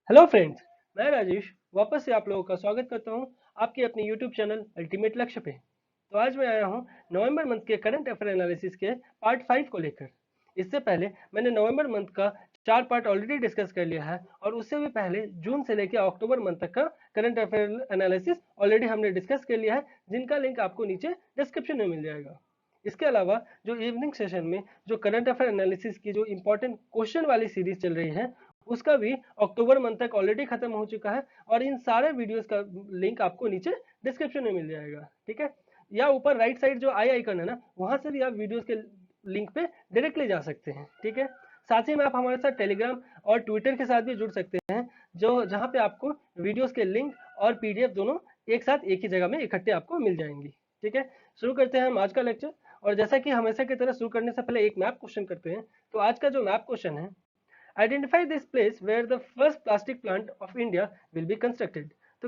Hello friends. मैं राजेश वापस से आप लोगों का स्वागत करता हूं आपके अपने यूट्यूब चैनल अल्टीमेट लक्ष्य पे। तो आज मैं आया हूं नवंबर मंथ के करंट अफेयर एनालिसिस के पार्ट 5 को लेकर। इससे पहले मैंने नवंबर मंथ का 4 पार्ट ऑलरेडी डिस्कस कर लिया है और उससे भी पहले जून से लेकर अक्टूबर मंथ तक का करंट अफेयर एनालिसिस ऑलरेडी हमने डिस्कस कर लिया है, जिनका लिंक आपको नीचे डिस्क्रिप्शन में मिल जाएगा। इसके अलावा जो इवनिंग सेशन में जो करंट अफेयर एनालिसिस की जो इंपॉर्टेंट क्वेश्चन वाली सीरीज चल रही है, उसका भी अक्टूबर मंथ तक ऑलरेडी खत्म हो चुका है और इन सारे वीडियोस का लिंक आपको नीचे डिस्क्रिप्शन में मिल जाएगा। ठीक है, या ऊपर राइट साइड जो आई आइकन है ना, वहां से भी आप वीडियोस के लिंक पे डायरेक्टली जा सकते हैं। ठीक है, साथ ही में आप हमारे साथ टेलीग्राम और ट्विटर के साथ भी जुड़ सकते हैं, जो जहां पे आपको वीडियोस के लिंक और पीडीएफ दोनों एक साथ एक ही जगह में इकट्ठे आपको मिल जाएंगी। ठीक है, शुरू करते हैं हम आज का लेक्चर। और जैसा कि हमेशा की तरह शुरू करने से पहले एक मैप क्वेश्चन करते हैं। तो आज का जो मैप क्वेश्चन है, identify this place where the first plastic plant of India will be constructed. तो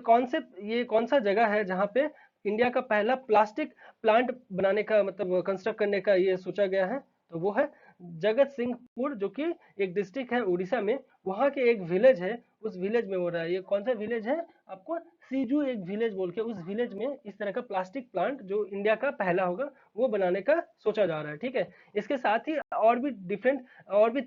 ये कौन सा जगह है जहां पे इंडिया का पहला प्लास्टिक प्लांट बनाने का मतलब कंस्ट्रक्ट करने का ये सोचा गया है। तो वो है जगत सिंहपुर, जो कि एक डिस्ट्रिक्ट है उड़ीसा में। वहां के एक विलेज है, उस विलेज में हो रहा है। ये कौन सा विलेज है? आपको सीजू एक विलेज बोल के, उस विलेज में इस तरह का प्लास्टिक प्लांट जो इंडिया का पहला होगा वो बनाने का सोचा जा रहा है। ठीक है, इसके साथ ही और भी डिफरेंट और भी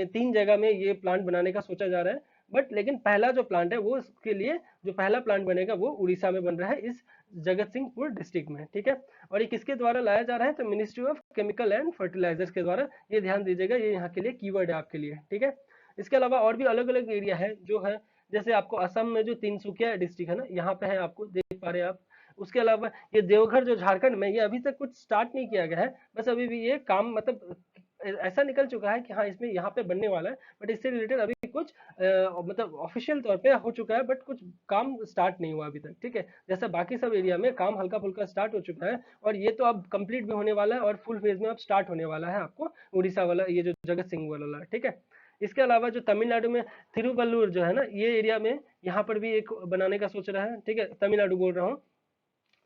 तीन जगह में ये प्लांट बनाने का सोचा जा रहा है। बट लेकिन पहला जो प्लांट है वो उसके लिए जो पहला प्लांट बनेगा वो उड़ीसा में बन रहा है, इस जगत सिंहपुर डिस्ट्रिक्ट में। ठीक है, और ये किसके द्वारा लाया जा रहा है? तो ministry of chemical and fertilizers के द्वारा। ये ध्यान दीजिएगा, ये यहाँ के लिए कीवर्ड है आपके लिए। ठीक है, इसके अलावा और भी अलग अलग एरिया है जो है, जैसे आपको असम में जो तिनसुकिया डिस्ट्रिक्ट है ना, यहाँ पे है, आपको देख पा रहे हैं आप। उसके अलावा ये देवघर जो झारखंड में, ये अभी तक कुछ स्टार्ट नहीं किया गया है, बस अभी भी ये काम मतलब ऐसा निकल चुका है कि हाँ इसमें यहाँ पे बनने वाला है, बट इससे रिलेटेड अभी कुछ मतलब ऑफिशियल तौर पे हो चुका है, बट कुछ काम स्टार्ट नहीं हुआ अभी तक। ठीक है, जैसा बाकी सब एरिया में काम हल्का फुल्का स्टार्ट हो चुका है, और ये तो अब कंप्लीट भी होने वाला है और फुल फेज में अब स्टार्ट होने वाला है आपको उड़ीसा वाला, ये जो जगत सिंह वाला। ठीक है, इसके अलावा जो तमिलनाडु में तिरुवल्लुर जो है ना, ये एरिया में यहाँ पर भी एक बनाने का सोच रहा है। ठीक है, तमिलनाडु बोल रहा हूँ।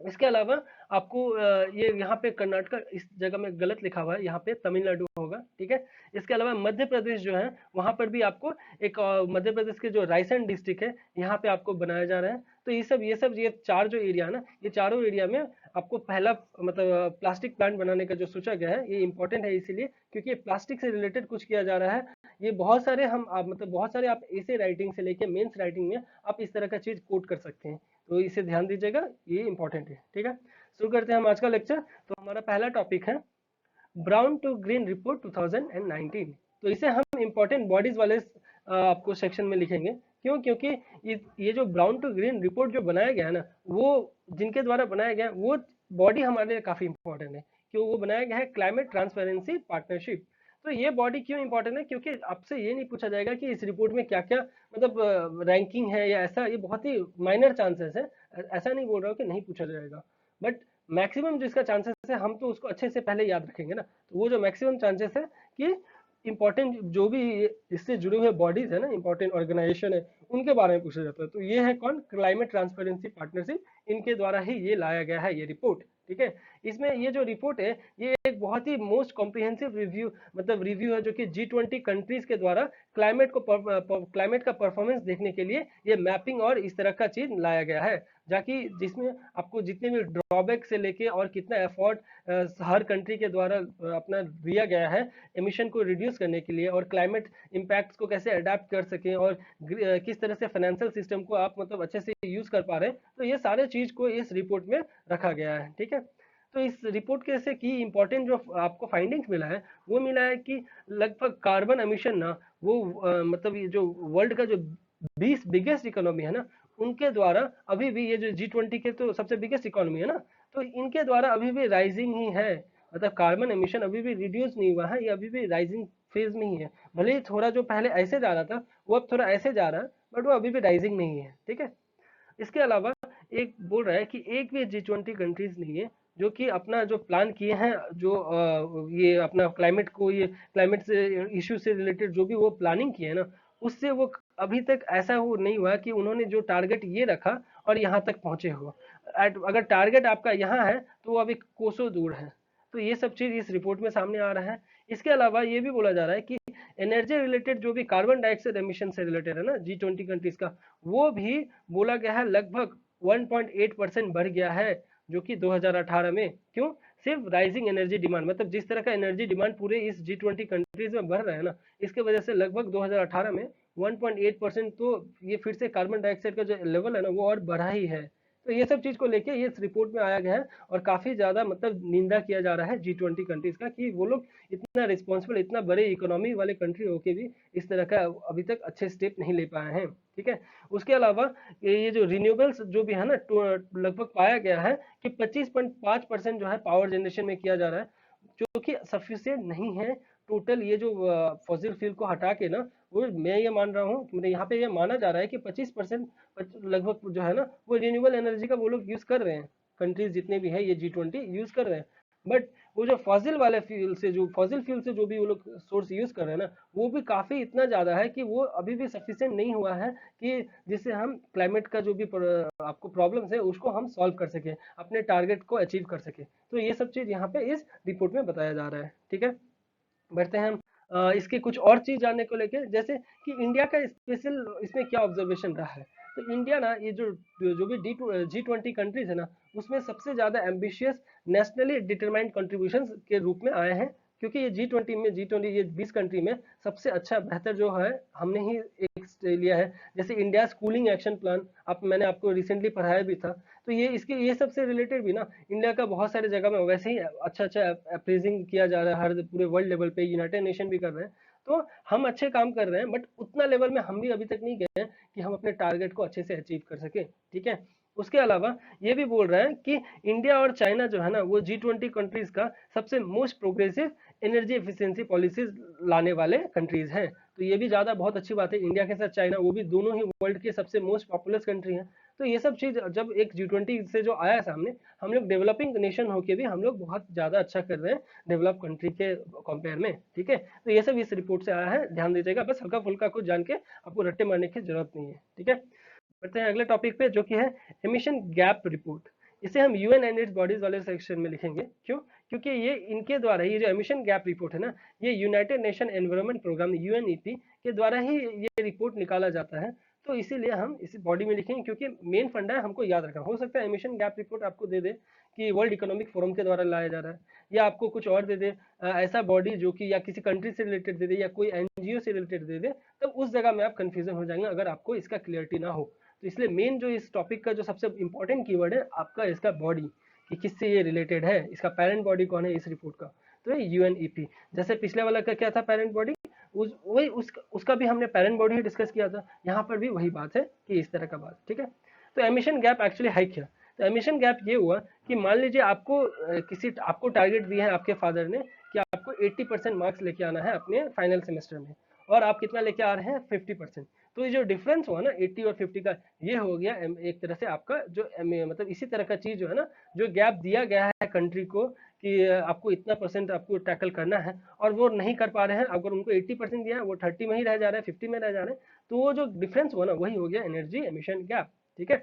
इसके अलावा आपको ये यहाँ पे कर्नाटक इस जगह में गलत लिखा हुआ है, यहाँ पे तमिलनाडु होगा। ठीक है, इसके अलावा मध्य प्रदेश जो है, वहां पर भी आपको एक मध्य प्रदेश के जो रायसेन डिस्ट्रिक्ट है, यहाँ पे आपको बनाया जा रहा है। तो ये चार जो एरिया है ना, ये चारों एरिया में आपको पहला मतलब प्लास्टिक प्लांट बनाने का जो सोचा गया है, ये इंपॉर्टेंट है इसीलिए क्योंकि प्लास्टिक से रिलेटेड कुछ किया जा रहा है। ये बहुत सारे मतलब बहुत सारे आप ऐसे राइटिंग से लेके मेंस राइटिंग में आप इस तरह का चीज कोट कर सकते हैं, तो इसे ध्यान दीजिएगा, ये इंपॉर्टेंट है। ठीक है, शुरू करते हैं हम आज का लेक्चर। तो हमारा पहला टॉपिक है ब्राउन टू ग्रीन रिपोर्ट 2019। तो इसे हम इंपॉर्टेंट बॉडीज वाले आपको सेक्शन में लिखेंगे। क्यों? क्योंकि ये जो ब्राउन टू ग्रीन रिपोर्ट जो बनाया गया है ना, वो जिनके द्वारा बनाया गया वो बॉडी हमारे लिए काफी इंपॉर्टेंट है। क्यों? वो बनाया गया है क्लाइमेट ट्रांसपेरेंसी पार्टनरशिप। तो ये बॉडी क्यों इंपॉर्टेंट है? क्योंकि आपसे ये नहीं पूछा जाएगा कि इस रिपोर्ट में क्या क्या मतलब रैंकिंग है या ऐसा, ये बहुत ही माइनर चांसेस है। ऐसा नहीं बोल रहा हूँ कि नहीं पूछा जाएगा, बट मैक्सिमम जिसका चांसेस है हम तो उसको अच्छे से पहले याद रखेंगे ना। तो वो जो मैक्सिमम चांसेस है कि इंपॉर्टेंट जो भी इससे जुड़े हुए बॉडीज है ना, इंपॉर्टेंट ऑर्गेनाइजेशन है, उनके बारे में पूछा जाता है। तो ये है कौन? क्लाइमेट ट्रांसपेरेंसी पार्टनरशिप, इनके द्वारा ही ये लाया गया है ये रिपोर्ट। ठीक है, इसमें ये जो रिपोर्ट है, ये एक बहुत ही मोस्ट कॉम्प्रिहेंसिव रिव्यू मतलब रिव्यू है, जो कि G20 कंट्रीज के द्वारा क्लाइमेट का परफॉर्मेंस देखने के लिए ये मैपिंग और इस तरह का चीज लाया गया है, जाकि जिसमें आपको जितने भी ड्रॉबैक से लेके और कितना एफर्ट हर कंट्री के द्वारा अपना दिया गया है एमिशन को रिड्यूस करने के लिए, और क्लाइमेट इम्पैक्ट्स को कैसे अडेप्ट कर सकें, और किस तरह से फाइनेंशियल सिस्टम को आप मतलब अच्छे से यूज कर पा रहे हैं। तो ये सारे चीज को इस रिपोर्ट में रखा गया है। ठीक है, तो इस रिपोर्ट के से की इंपॉर्टेंट जो आपको फाइंडिंग्स मिला है, वो मिला है कि लगभग कार्बन एमिशन ना, वो मतलब ये जो वर्ल्ड का जो 20 बिगेस्ट इकोनॉमी है ना, उनके द्वारा अभी भी, ये जो G20 के तो सबसे बिगेस्ट इकोनॉमी है ना, तो इनके द्वारा अभी भी राइजिंग ही है। मतलब कार्बन एमिशन अभी भी रिड्यूस नहीं हुआ है, ये अभी भी राइजिंग फेज में ही है। भले ही थोड़ा जो पहले ऐसे जा रहा था वो अब थोड़ा ऐसे जा रहा है, बट वो अभी भी राइजिंग नहीं है। ठीक है, इसके अलावा एक बोल रहा है कि एक भी G20 कंट्रीज नहीं है जो कि अपना जो प्लान किए हैं, जो ये अपना क्लाइमेट को, ये क्लाइमेट से इश्यू से रिलेटेड जो भी वो प्लानिंग किए हैं ना, उससे वो अभी तक ऐसा हो नहीं हुआ कि उन्होंने जो टारगेट ये रखा और यहाँ तक पहुंचे हो। अगर टारगेट आपका यहाँ है तो वो अभी कोसों दूर है। तो ये सब चीज इस रिपोर्ट में सामने आ रहा है। इसके अलावा ये भी बोला जा रहा है कि एनर्जी रिलेटेड जो भी कार्बन डाइऑक्साइड एमिशन से रिलेटेड है ना G20 कंट्रीज का, वो भी बोला गया है लगभग 1.8% बढ़ गया है, जो कि 2018 में। क्यों? सिर्फ राइजिंग एनर्जी डिमांड, मतलब जिस तरह का एनर्जी डिमांड पूरे इस G20 कंट्रीज में बढ़ रहा है ना, इसके वजह से लगभग 2018 में 1.8%, तो ये फिर से कार्बन डाइऑक्साइड का जो लेवल है ना वो और बढ़ा ही है। तो ये सब चीज को लेके ये इस रिपोर्ट में आया गया है, और काफी ज्यादा मतलब निंदा किया जा रहा है G20 कंट्रीज का, कि वो लोग इतना रिस्पॉन्सिबल, इतना बड़े इकोनॉमी वाले कंट्री होके भी इस तरह का अभी तक अच्छे स्टेप नहीं ले पाए हैं। ठीक है। उसके अलावा ये जो रिन्यूएबल्स जो भी है ना, लगभग पाया गया है कि 25.5% जो है पावर जनरेशन में किया जा रहा है, जो कि सफिशिएंट नहीं है। टोटल ये जो फॉसिल फ्यूल को हटा के ना, वो मैं ये मान रहा हूँ कि मेरे यहाँ पे ये माना जा रहा है कि 25% लगभग जो है ना वो रिन्यूएबल एनर्जी का वो लोग यूज कर रहे हैं, कंट्रीज जितने भी है ये G20 यूज कर रहे हैं। बट वो जो फॉसिल फ्यूल से जो भी वो लोग सोर्स यूज कर रहे हैं ना, वो भी काफी इतना ज्यादा है कि वो अभी भी सफिशिएंट नहीं हुआ है कि जिससे हम क्लाइमेट का जो भी आपको प्रॉब्लम्स है उसको हम सॉल्व कर सके, अपने टारगेट को अचीव कर सके। तो ये सब चीज यहाँ पे इस रिपोर्ट में बताया जा रहा है। ठीक है। बढ़ते हैं हम इसके कुछ और चीज जानने को लेके, जैसे कि इंडिया का स्पेशल इसमें क्या ऑब्जर्वेशन रहा है। तो इंडिया ना ये जो जो भी G20 कंट्रीज है ना, उसमें सबसे ज्यादा एम्बिशियस नेशनली डिटरमाइंड कंट्रीब्यूशन के रूप में आए हैं, क्योंकि ये G20 ये 20 कंट्री में सबसे अच्छा बेहतर जो है हमने ही एक लिया है। जैसे इंडिया कूलिंग एक्शन प्लान, मैंने आपको रिसेंटली पढ़ाया भी था। तो ये सबसे रिलेटेड भी ना इंडिया का बहुत सारे जगह में वैसे ही अच्छा अच्छा अप्रेजिंग किया जा रहा है, हर पूरे वर्ल्ड लेवल पे यूनाइटेड नेशन भी कर रहे हैं। तो हम अच्छे काम कर रहे हैं, बट उतना लेवल में हम भी अभी तक नहीं गए हैं कि हम अपने टारगेट को अच्छे से अचीव कर सके। ठीक है। उसके अलावा ये भी बोल रहे हैं कि इंडिया और चाइना जो है ना वो G20 कंट्रीज का सबसे most progressive energy efficiency policies लाने वाले कंट्रीज हैं। तो ये भी ज्यादा बहुत अच्छी बात है, इंडिया के साथ चाइना, वो भी दोनों ही वर्ल्ड के सबसे मोस्ट पॉपुलस कंट्री हैं। तो ये सब चीज जब एक G20 से जो आया सामने, हम लोग डेवलपिंग नेशन होके भी हम लोग बहुत ज्यादा अच्छा कर रहे हैं डेवलप कंट्री के कंपेयर में। ठीक है। तो ये सब इस रिपोर्ट से आया है, ध्यान दीजिएगा, बस हल्का फुल्का कुछ जान के आपको रट्टे मारने की जरूरत नहीं है। ठीक है। बढ़ते हैं अगले टॉपिक पे, जो कि है एमिशन गैप रिपोर्ट। इसे हम यूएन एंड इट्स बॉडीज वाले सेक्शन में लिखेंगे। क्यों? क्योंकि ये इनके द्वारा, ये जो एमिशन गैप रिपोर्ट है ना, ये United Nation Environment Programme UNEP के द्वारा ही ये रिपोर्ट निकाला जाता है। तो इसीलिए हम इसी बॉडी में लिखेंगे, क्योंकि मेन फंडा है हमको याद रखना। हो सकता है एमिशन गैप रिपोर्ट आपको दे दे कि वर्ल्ड इकोनॉमिक फोरम के द्वारा लाया जा रहा है, या आपको कुछ और दे दे, ऐसा बॉडी जो कि या किसी कंट्री से रिलेटेड दे दे, या कोई NGO से रिलेटेड दे दे, तब उस जगह में आप कंफ्यूजन हो जाएंगे अगर आपको इसका क्लियरिटी ना हो। तो इसलिए मेन जो इस टॉपिक का जो सबसे इंपॉर्टेंट कीवर्ड है आपका इसका बॉडी, कि किससे ये रिलेटेड है, इसका पेरेंट बॉडी कौन है इस रिपोर्ट का। तो ये UNEP, जैसे पिछले वाला का क्या था पेरेंट बॉडी, उसका भी हमने पेरेंट बॉडी ही डिस्कस किया था, यहाँ पर भी वही बात है कि इस तरह का बात। ठीक है। तो एमिशन गैप एक्चुअली है क्या? तो एमिशन गैप ये हुआ कि मान लीजिए आपको टारगेट दिया है आपके फादर ने कि आपको 80% मार्क्स लेके आना है अपने फाइनल सेमेस्टर में, और आप कितना लेके आ रहे हैं 50%। तो ये जो डिफरेंस हुआ ना 80 और 50 का, ये हो गया एक तरह से आपका जो मतलब इसी तरह का चीज जो है ना, जो गैप दिया गया है कंट्री को कि आपको इतना परसेंट आपको टैकल करना है, और वो नहीं कर पा रहे हैं। अगर उनको 80% दिया है, वो 30 में ही रह जा रहे हैं, 50 में रह जा रहे हैं, तो वो जो डिफरेंस हुआ ना वही हो गया एनर्जी एमिशन गैप। ठीक है।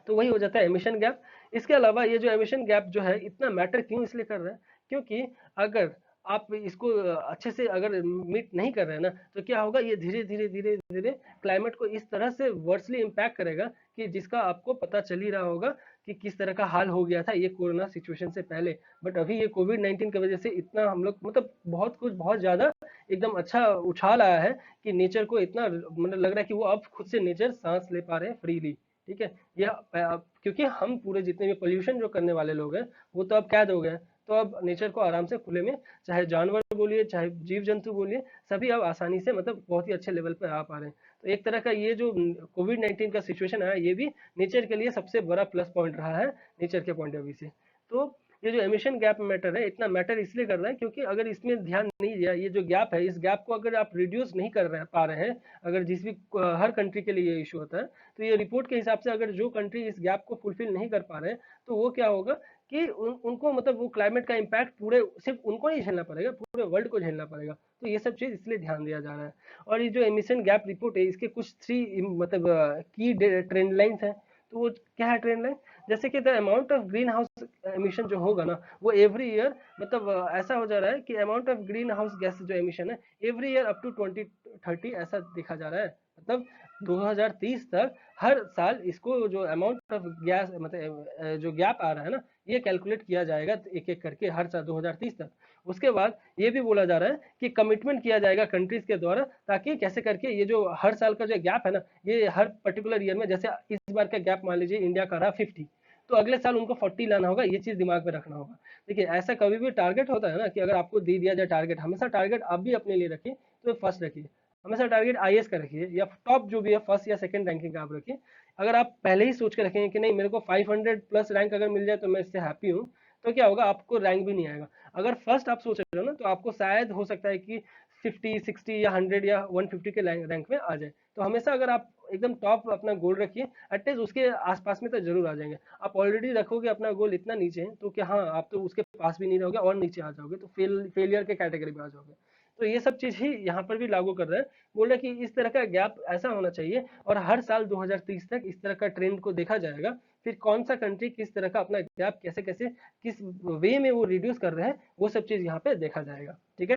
तो वही हो जाता है एमिशन गैप। इसके अलावा ये जो एमिशन गैप जो है इतना मैटर क्यों इसलिए कर रहा है, क्योंकि अगर आप इसको अच्छे से अगर मीट नहीं कर रहे हैं ना, तो क्या होगा, ये धीरे धीरे धीरे धीरे क्लाइमेट को इस तरह से वर्सली इम्पैक्ट करेगा कि जिसका आपको पता चल ही रहा होगा कि किस तरह का हाल हो गया था ये कोरोना सिचुएशन से पहले। बट अभी ये कोविड-19 की वजह से इतना हम लोग मतलब बहुत ज्यादा एकदम अच्छा उछाल आया है कि नेचर को इतना मतलब लग रहा है कि वो अब खुद से नेचर सांस ले पा रहे हैं फ्रीली। ठीक है। क्योंकि हम पूरे जितने भी पोल्यूशन जो करने वाले लोग हैं वो तो अब कैद हो गए हैं, तो अब नेचर को आराम से खुले में, चाहे जानवर बोलिए चाहे जीव जंतु बोलिए, सभी अब आसानी से मतलब बहुत ही अच्छे लेवल पे आ पा रहे हैं। तो एक तरह का ये जो कोविड-19 का सिचुएशन आया, ये भी नेचर के लिए सबसे बड़ा प्लस पॉइंट रहा है नेचर के पॉइंट ऑफ व्यू से। तो ये जो एमिशन गैप मैटर है इतना मैटर इसलिए कर रहा है क्योंकि अगर इसमें ध्यान नहीं दिया, ये जो गैप है, इस गैप को अगर आप रिड्यूस नहीं पा रहे हैं, अगर जिस भी हर कंट्री के लिए ये इशू होता है, तो ये रिपोर्ट के हिसाब से अगर जो कंट्री इस गैप को फुलफिल नहीं कर पा रहे हैं, तो वो क्या होगा कि उनको मतलब वो क्लाइमेट का इम्पैक्ट पूरे सिर्फ उनको नहीं झेलना पड़ेगा, पूरे वर्ल्ड को झेलना पड़ेगा। तो ये सब चीज इसलिए ध्यान दिया जा रहा है। और ये जो एमिशन गैप रिपोर्ट है, इसके कुछ थ्री मतलब की ट्रेंड लाइंस हैं। तो वो क्या है ट्रेंड लाइन, जैसे कि the amount of green house emission जो होगा ना वो एवरी ईयर, मतलब ऐसा हो जा रहा है कि amount of green house gas जो एमिशन है एवरी ईयर अप टू 2030 ऐसा देखा जा रहा है। मतलब 2030 तक हर साल इसको जो अमाउंट ऑफ गैस मतलब जो गैप आ रहा है ना ये कैलकुलेट किया जाएगा एक एक करके हर साल 2030 तक। उसके बाद ये भी बोला जा रहा है कि कमिटमेंट किया जाएगा कंट्रीज के द्वारा, ताकि कैसे करके ये जो हर साल का जो गैप है ना ये हर पर्टिकुलर ईयर में, जैसे इस बार का गैप मान लीजिए इंडिया का रहा 50, तो अगले साल उनको 40 लाना होगा, ये चीज दिमाग में रखना होगा। देखिए ऐसा कभी भी टारगेट होता है ना कि अगर आपको दे दिया जाए टारगेट, हमेशा टारगेट आप भी अपने लिए रखिए तो फर्स्ट रखिए, हमेशा टारगेट आईएएस का रखिए या टॉप जो भी है फर्स्ट या सेकंड रैंकिंग का आप रखिए। अगर आप पहले ही सोच के रखेंगे कि नहीं मेरे को 500 प्लस रैंक अगर मिल जाए तो मैं इससे हैप्पी हूँ, तो क्या होगा आपको रैंक भी नहीं आएगा। अगर फर्स्ट आप सोच रहे हो ना तो आपको शायद हो सकता है कि 50 60 या 100 या 150 के रैंक में आ जाए। तो हमेशा अगर आप एकदम टॉप अपना गोल रखिए, एटलीस्ट उसके आसपास में तो जरूर आ जाएंगे। आप ऑलरेडी रखोगे अपना गोल इतना नीचे है तो क्या, हाँ आप तो उसके पास भी नहीं रहोगे और नीचे आ जाओगे तो फेलियर के कैटेगरी में आ जाओगे। तो ये सब चीज ही यहाँ पर भी लागू कर रहा है। बोल रहा है कि इस तरह का गैप ऐसा होना चाहिए और हर साल 2030 तक इस तरह का ट्रेंड को देखा जाएगा। फिर कौन सा कंट्री किस तरह का अपना गैप कैसे कैसे किस वे में वो रिड्यूस कर रहे हैं वो सब चीज यहाँ पे देखा जाएगा। ठीक है,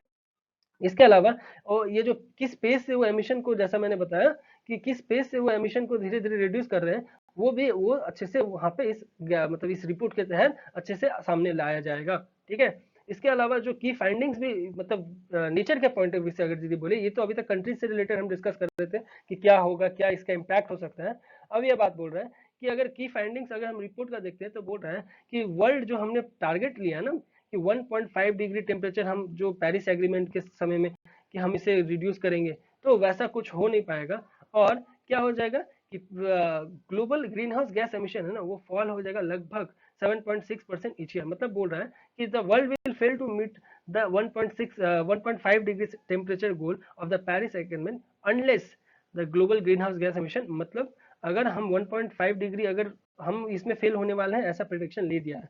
इसके अलावा और ये जो किस पेस से वो एमिशन को, जैसा मैंने बताया कि किस पेस से वो एमिशन को धीरे धीरे रिड्यूस कर रहे हैं, वो भी वो अच्छे से वहां पे इस मतलब इस रिपोर्ट के तहत अच्छे से सामने लाया जाएगा। ठीक है, इसके अलावा जो की फाइंडिंग्स भी मतलब नेचर के पॉइंट ऑफ व्यू से अगर दीदी बोले, ये तो अभी तक कंट्री से रिलेटेड हम डिस्कस कर रहे थे कि क्या होगा, क्या इसका इम्पैक्ट हो सकता है। अब ये बात बोल रहा है कि अगर की फाइंडिंग्स अगर हम रिपोर्ट का देखते हैं तो बोल रहा है कि वर्ल्ड जो हमने टारगेट लिया ना कि 1.5 डिग्री टेम्परेचर हम जो पेरिस एग्रीमेंट के समय में कि हम इसे रिड्यूस करेंगे, तो वैसा कुछ हो नहीं पाएगा। और क्या हो जाएगा कि global greenhouse gas emission है ना वो फॉल हो जाएगा लगभग 7.6% ईच ईयर। मतलब बोल रहा है कि the world will fail to meet the 1.5 degree temperature goal of the Paris agreement unless the global greenhouse gas emission, मतलब अगर हम 1.5 डिग्री अगर हम इसमें फेल होने वाले हैं ऐसा प्रेडिक्शन ले दिया है,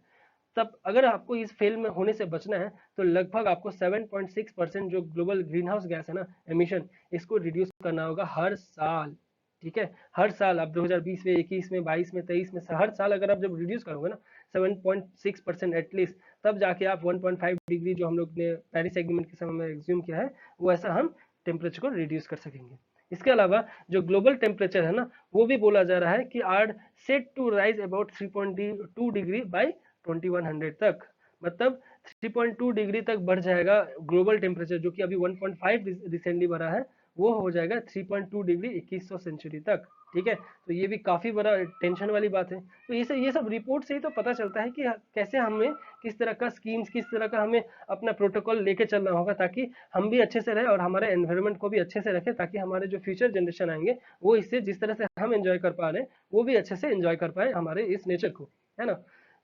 तब अगर आपको इस फेल में होने से बचना है तो लगभग आपको 7.6% जो ग्लोबल ग्रीन हाउस गैस है ना एमिशन, इसको रिड्यूस करना होगा हर साल। ठीक है, हर साल आप 2020 में 21 में 22 में 23 में हर साल अगर आप जब रिड्यूस करोगे ना 7.6% एटलीस्ट, तब जाके आप 1.5 डिग्री जो हम लोग ने पेरिस एग्रीमेंट के समय में एज्यूम किया है वो ऐसा हम टेम्परेचर को रिड्यूस कर सकेंगे। इसके अलावा जो ग्लोबल टेम्परेचर है ना वो भी बोला जा रहा है कि are set to rise about 3.2 degree by 2100 तक। मतलब 3.2 डिग्री तक बढ़ जाएगा ग्लोबल टेम्परेचर, जो कि अभी 1.5 रिसेंटली बढ़ा है, वो हो जाएगा 3.2 डिग्री 2100 सेंचुरी तक। ठीक है, तो ये भी काफी बड़ा टेंशन वाली बात है। तो ये सब रिपोर्ट से ही तो पता चलता है कि कैसे हमें किस तरह का स्कीम्स, किस तरह का हमें अपना प्रोटोकॉल लेके चलना होगा ताकि हम भी अच्छे से रहे और हमारे एनवायरनमेंट को भी अच्छे से रखें, ताकि हमारे जो फ्यूचर जनरेशन आएंगे वो इससे जिस तरह से हम एंजॉय कर पा रहे हैं वो भी अच्छे से एंजॉय कर पाए हमारे इस नेचर को, है ना।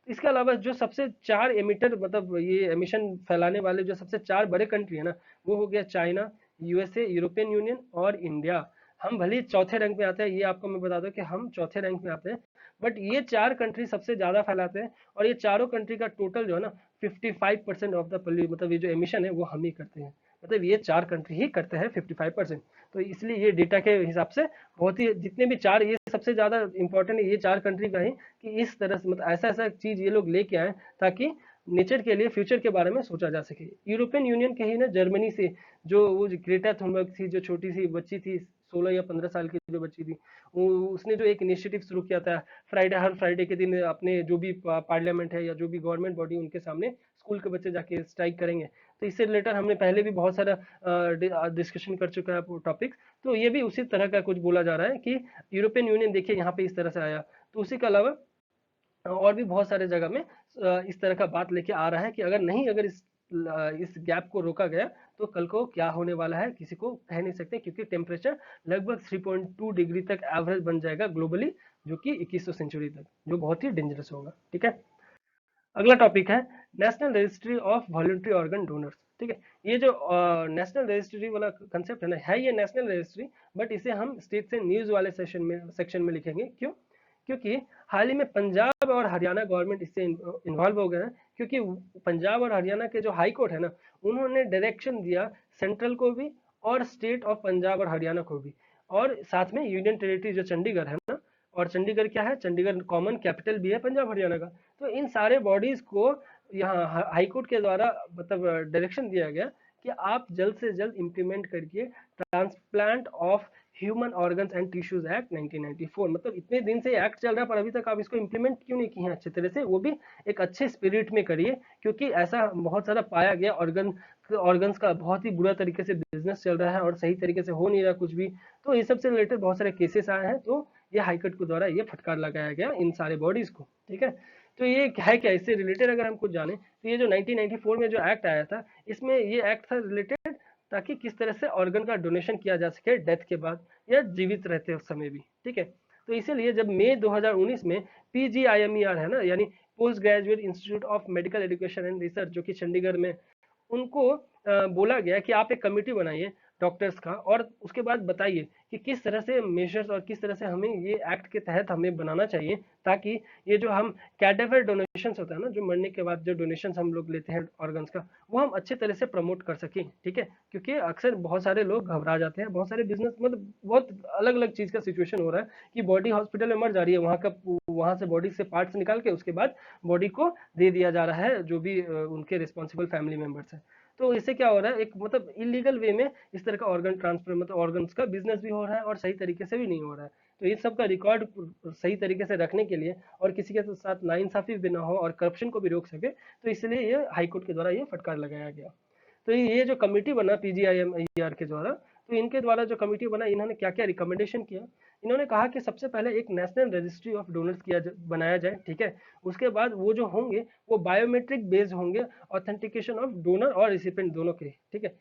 इसके अलावा जो सबसे 4 एमिटर मतलब ये एमिशन फैलाने वाले जो सबसे 4 बड़े कंट्री है ना वो हो गया चाइना, यूएसए, यूरोपियन यूनियन और इंडिया। हम भले चौथे रैंक में आते हैं, ये आपको मैं बता दूं कि हम चौथे रैंक में आते हैं, बट ये 4 कंट्री सबसे ज्यादा फैलाते हैं और ये चारों कंट्री का टोटल जो है ना 55% ऑफ द मतलब ये जो एमिशन है वो हम ही करते हैं। मतलब ये 4 कंट्री ही करते हैं 55%। तो इसलिए ये डेटा के हिसाब से बहुत ही, जितने भी 4 ये सबसे ज्यादा इंपॉर्टेंट ये 4 कंट्री का ही कि इस तरह से मतलब ऐसा ऐसा चीज ये लोग लेके आए ताकि नेचर के लिए फ्यूचर के बारे में सोचा जा सके। यूरोपियन यूनियन के ही ना जर्मनी से जो वो ग्रेटा थुनबर्ग थी, जो छोटी सी बच्ची थी 16 या 15 साल की जो बच्ची थी, उसने जो एक इनिशिएटिव शुरू किया था हर फ्राइडे के दिन अपने जो भी पार्लियामेंट है या जो भी गवर्नमेंट बॉडी उनके सामने स्कूल के बच्चे जाके स्ट्राइक करेंगे। तो इससे रिलेटेड हमने पहले भी बहुत सारा डिस्कशन कर चुका है टॉपिक। तो ये भी उसी तरह का कुछ बोला जा रहा है कि यूरोपियन यूनियन देखिए यहाँ पे इस तरह से आया। तो उसी के अलावा और भी बहुत सारे जगह में इस तरह का बात लेके आ रहा है कि अगर इस गैप को रोका गया तो कल को क्या होने वाला है किसी को कह नहीं सकते, क्योंकि टेम्परेचर लगभग 3.2 डिग्री तक एवरेज बन जाएगा ग्लोबली, जो कि 2100 सेंचुरी तक, जो बहुत ही डेंजरस होगा। ठीक है, अगला टॉपिक है national registry of voluntary organ donors. ठीक है, ये जो नेशनल रजिस्ट्री वाला कंसेप्ट है ना, है ये नेशनल रजिस्ट्री, बट इसे हम स्टेट से न्यूज वाले सेक्शन में लिखेंगे। क्यों? क्योंकि हाल ही में पंजाब और हरियाणा गवर्नमेंट इससे इन्वॉल्व हो गए हैं, क्योंकि पंजाब और हरियाणा के जो हाई कोर्ट है ना उन्होंने डायरेक्शन दिया सेंट्रल को भी और स्टेट ऑफ पंजाब और हरियाणा को भी, और साथ में यूनियन टेरिटरी जो चंडीगढ़ है ना और चंडीगढ़ क्या है, चंडीगढ़ कॉमन कैपिटल भी है पंजाब हरियाणा का। तो इन सारे बॉडीज को यहाँ हाई कोर्ट के द्वारा मतलब डायरेक्शन दिया गया कि आप जल्द से जल्द इम्प्लीमेंट करिए transplant of human organs and tissues act 1994। मतलब इतने दिन से एक्ट चल रहा है पर अभी तक आप इसको इम्प्लीमेंट क्यों नहीं किए हैं अच्छे तरह से, वो भी एक अच्छे स्पिरिट में करिए, क्योंकि ऐसा बहुत सारा पाया गया ऑर्गन्स का बहुत ही बुरा तरीके से बिजनेस चल रहा है और सही तरीके से हो नहीं रहा कुछ भी। तो इस सब से रिलेटेड बहुत सारे केसेस आए हैं, तो ये हाईकोर्ट के द्वारा ये फटकार लगाया गया इन सारे बॉडीज को। ठीक है, तो ये है क्या, इससे रिलेटेड अगर हम कुछ जाने तो ये जो 1994 में जो एक्ट आया था, इसमें ये एक्ट था रिलेटेड ताकि किस तरह से ऑर्गन का डोनेशन किया जा सके डेथ के बाद या जीवित रहते उस समय भी। ठीक है, तो इसीलिए जब मई 2019 में PGIMER है ना, यानी post graduate institute of medical education and research जो कि चंडीगढ़ में, उनको बोला गया कि आप एक कमेटी बनाइए डॉक्टर्स का और उसके बाद बताइए कि किस तरह से मेजर्स और किस तरह से हमें ये एक्ट के तहत हमें बनाना चाहिए, ताकि ये जो हम कैडेवर डोनेशन होता है ना, जो मरने के बाद जो डोनेशन हम लोग लेते हैं ऑर्गन्स का, वो हम अच्छे तरह से प्रमोट कर सकें। ठीक है, क्योंकि अक्सर बहुत सारे लोग घबरा जाते हैं, बहुत सारे बिजनेस मतलब बहुत अलग अलग चीज का सिचुएशन हो रहा है कि बॉडी हॉस्पिटल में मर जा रही है, वहां से बॉडी से पार्ट्स निकाल के उसके बाद बॉडी को दे दिया जा रहा है जो भी उनके रिस्पॉन्सिबल फैमिली मेंबर्स हैं। तो इससे क्या हो रहा है, एक मतलब इलीगल वे में इस तरह का ऑर्गन ट्रांसफर मतलब ऑर्गन्स का बिजनेस भी हो रहा है और सही तरीके से भी नहीं हो रहा है। तो इस सब का रिकॉर्ड सही तरीके से रखने के लिए और किसी के साथ नाइंसाफी भी ना हो और करप्शन को भी रोक सके, तो इसलिए ये हाईकोर्ट के द्वारा ये फटकार लगाया गया। तो ये जो कमेटी बना PGIMER के द्वारा, तो इनके द्वारा जो कमेटी बना, इन्होंने क्या क्या रिकमेंडेशन किया, इन्होंने कहा कि सबसे पहले एक नेशनल रजिस्ट्री ऑफ डोनर्स बनाया जाए। ठीक है, उसके बाद वो जो होंगे वो बायोमेट्रिक बेस्ड होंगे, ऑथेंटिकेशन ऑफ डोनर और रिसिपेंट दोनों के। ठीक है,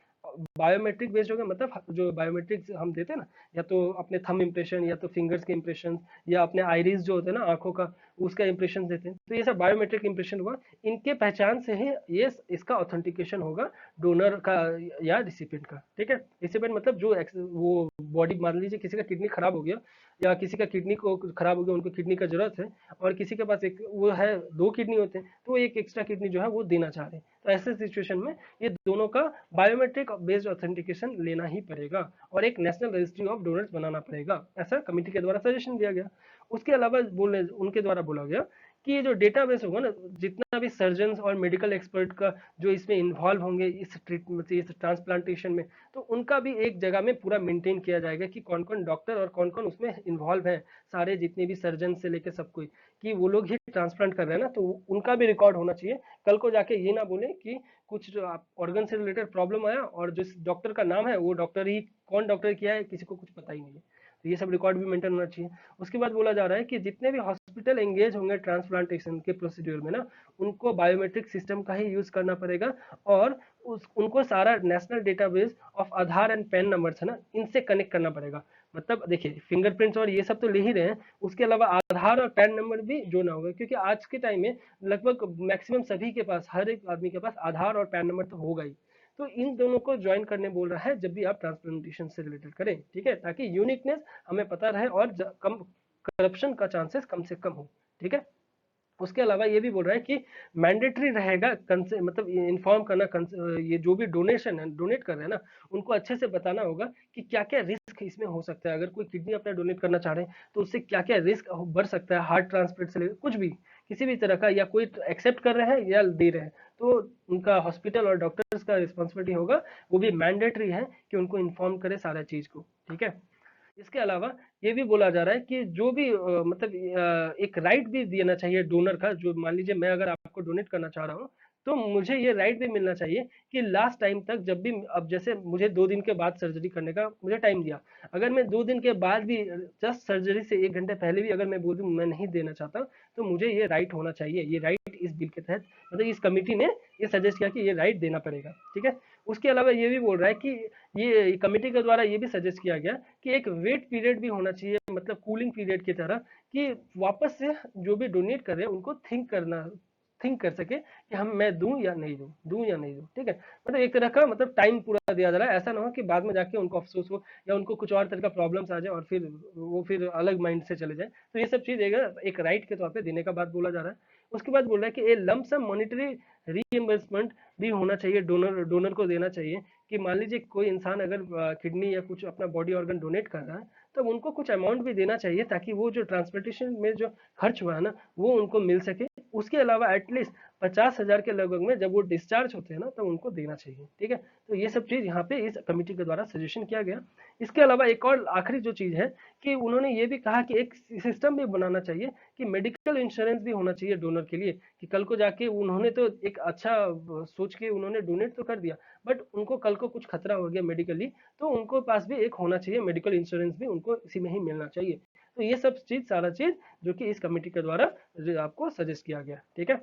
बायोमेट्रिक बेस्ड होगा मतलब जो बायोमेट्रिक हम देते हैं ना, या तो अपने थंब इंप्रेशन या तो फिंगर्स के इंप्रेशन या अपने आइरिस जो होते हैं ना आंखों का, उसका इंप्रेशन देते हैं, तो ये सब बायोमेट्रिक इंप्रेशन हुआ, इनके पहचान से ही ये इसका ऑथेंटिकेशन होगा डोनर का या रिसिपेंट का। ठीक है, रिसिपेंट मतलब जो वो बॉडी, मान लीजिए किसी का किडनी खराब हो गया या किसी का किडनी को खराब हो गया, उनको किडनी का जरूरत है और किसी के पास एक वो है 2 किडनी होते हैं, तो एक एक्स्ट्रा किडनी जो है वो देना चाह रहे हैं, तो ऐसे सिचुएशन में ये दोनों का बायोमेट्रिक बेस्ड ऑथेंटिकेशन लेना ही पड़ेगा और एक नेशनल रजिस्ट्री ऑफ डोनर्स बनाना पड़ेगा, ऐसा कमेटी के द्वारा सजेशन दिया गया। उसके अलावा उनके द्वारा बोला गया कि ये जो डेटाबेस होगा ना, जितना भी सर्जन और मेडिकल एक्सपर्ट का जो इसमें इन्वॉल्व होंगे इस ट्रीटमेंट इस ट्रांसप्लांटेशन में, तो उनका भी एक जगह में पूरा मेंटेन किया जाएगा कि कौन कौन डॉक्टर और कौन कौन उसमें इन्वॉल्व है, सारे जितने भी सर्जन से लेकर सब कोई, कि वो लोग ही ट्रांसप्लांट कर रहे हैं ना, तो उनका भी रिकॉर्ड होना चाहिए। कल को जाके ये ना बोले कि कुछ जो ऑर्गन से रिलेटेड प्रॉब्लम आया और जिस डॉक्टर का नाम है वो डॉक्टर ही, कौन डॉक्टर किया है किसी को कुछ पता ही नहीं है, तो ये सब रिकॉर्ड भी मेंटेन होना चाहिए। उसके बाद बोला जा रहा है कि जितने भी हॉस्पिटल एंगेज होंगे ट्रांसप्लांटेशन के प्रोसीड्यूर में ना, उनको बायोमेट्रिक सिस्टम का ही यूज करना पड़ेगा और उनको सारा national database of Aadhaar and pan numbers है ना, इनसे कनेक्ट करना पड़ेगा। मतलब देखिए फिंगरप्रिंट्स और ये सब तो ले ही रहे हैं, उसके अलावा आधार और पैन नंबर भी जोड़ना होगा, क्योंकि आज के टाइम में लगभग मैक्सिमम सभी के पास, हर एक आदमी के पास आधार और पैन नंबर तो होगा ही। तो इन दोनों को ज्वाइन करने बोल रहा है जब भी आप ट्रांसप्लांटेशन से रिलेटेड करें। ठीक है, ताकि यूनिकनेस हमें पता रहे और कम करप्शन का चांसेस कम से कम हो। ठीक है, उसके अलावा ये भी बोल रहा है कि मैंडेटरी रहेगा मतलब इन्फॉर्म करना, ये जो भी डोनेशन है, डोनेट कर रहे हैं ना, उनको अच्छे से बताना होगा कि क्या क्या रिस्क इसमें हो सकता है। अगर कोई किडनी अपना डोनेट करना चाह रहे हैं तो उससे क्या क्या रिस्क बढ़ सकता है, हार्ट ट्रांसप्लांट से लेकर कुछ भी, किसी भी तरह का, या कोई एक्सेप्ट कर रहे हैं या दे रहे हैं, तो उनका हॉस्पिटल और डॉक्टर्स का रिस्पॉन्सिबिलिटी होगा, वो भी मैंडेटरी है कि उनको इन्फॉर्म करे सारा चीज को। ठीक है, इसके अलावा ये भी बोला जा रहा है कि जो भी मतलब एक राइट भी देना चाहिए डोनर का, जो मान लीजिए मैं अगर आपको डोनेट करना चाह रहा हूँ, तो मुझे ये राइट भी मिलना चाहिए कि लास्ट टाइम तक जब भी, अब जैसे मुझे 2 दिन के बाद सर्जरी करने का मुझे टाइम दिया, अगर मैं 2 दिन के बाद भी जस्ट सर्जरी से 1 घंटे पहले भी अगर मैं बोल दूं मैं नहीं देना चाहता, तो मुझे ये राइट होना चाहिए। ये राइट इस बिल के तहत मतलब इस कमेटी ने ये सजेस्ट किया कि ये राइट देना पड़ेगा। ठीक है, उसके अलावा ये भी बोल रहा है कि ये कमेटी के द्वारा ये भी सजेस्ट किया गया कि एक वेट पीरियड भी होना चाहिए, मतलब कूलिंग पीरियड की तरह, कि वापस से जो भी डोनेट कर रहे हैं उनको थिंक कर सके कि हम मैं दूं या नहीं दूं। ठीक है, मतलब एक तरह का मतलब टाइम पूरा दिया जा रहा है, ऐसा ना हो कि बाद में जाके उनको अफसोस हो या उनको कुछ और तरह का प्रॉब्लम्स आ जाए और फिर अलग माइंड से चले जाए। तो ये सब चीज एक राइट के तौर पे देने का बात बोला जा रहा है। उसके बाद बोल रहा है कि a lump sum monetary reimbursement भी होना चाहिए, डोनर को देना चाहिए, कि मान लीजिए कोई इंसान अगर किडनी या कुछ अपना बॉडी ऑर्गन डोनेट कर रहा है, तब उनको कुछ अमाउंट भी देना चाहिए ताकि वो जो ट्रांसपोर्टेशन में जो खर्च हुआ है ना वो उनको मिल सके। उसके अलावा एटलीस्ट 50,000 के लगभग में जब वो डिस्चार्ज होते हैं ना तो उनको देना चाहिए। ठीक है, तो ये सब चीज यहाँ पे इस कमेटी के द्वारा सजेशन किया गया। इसके अलावा एक और आखिरी जो चीज है कि उन्होंने ये भी कहा कि एक सिस्टम भी बनाना चाहिए कि मेडिकल इंश्योरेंस भी होना चाहिए डोनर के लिए, कि कल को जाके उन्होंने तो एक अच्छा सोच के उन्होंने डोनेट तो कर दिया, बट उनको कल को कुछ खतरा हो गया मेडिकली, तो उनको पास भी एक होना चाहिए मेडिकल इंश्योरेंस भी, उनको इसी में ही मिलना चाहिए। तो ये सब चीज सारा चीज जो कि इस कमेटी के द्वारा आपको सजेस्ट किया गया। ठीक है,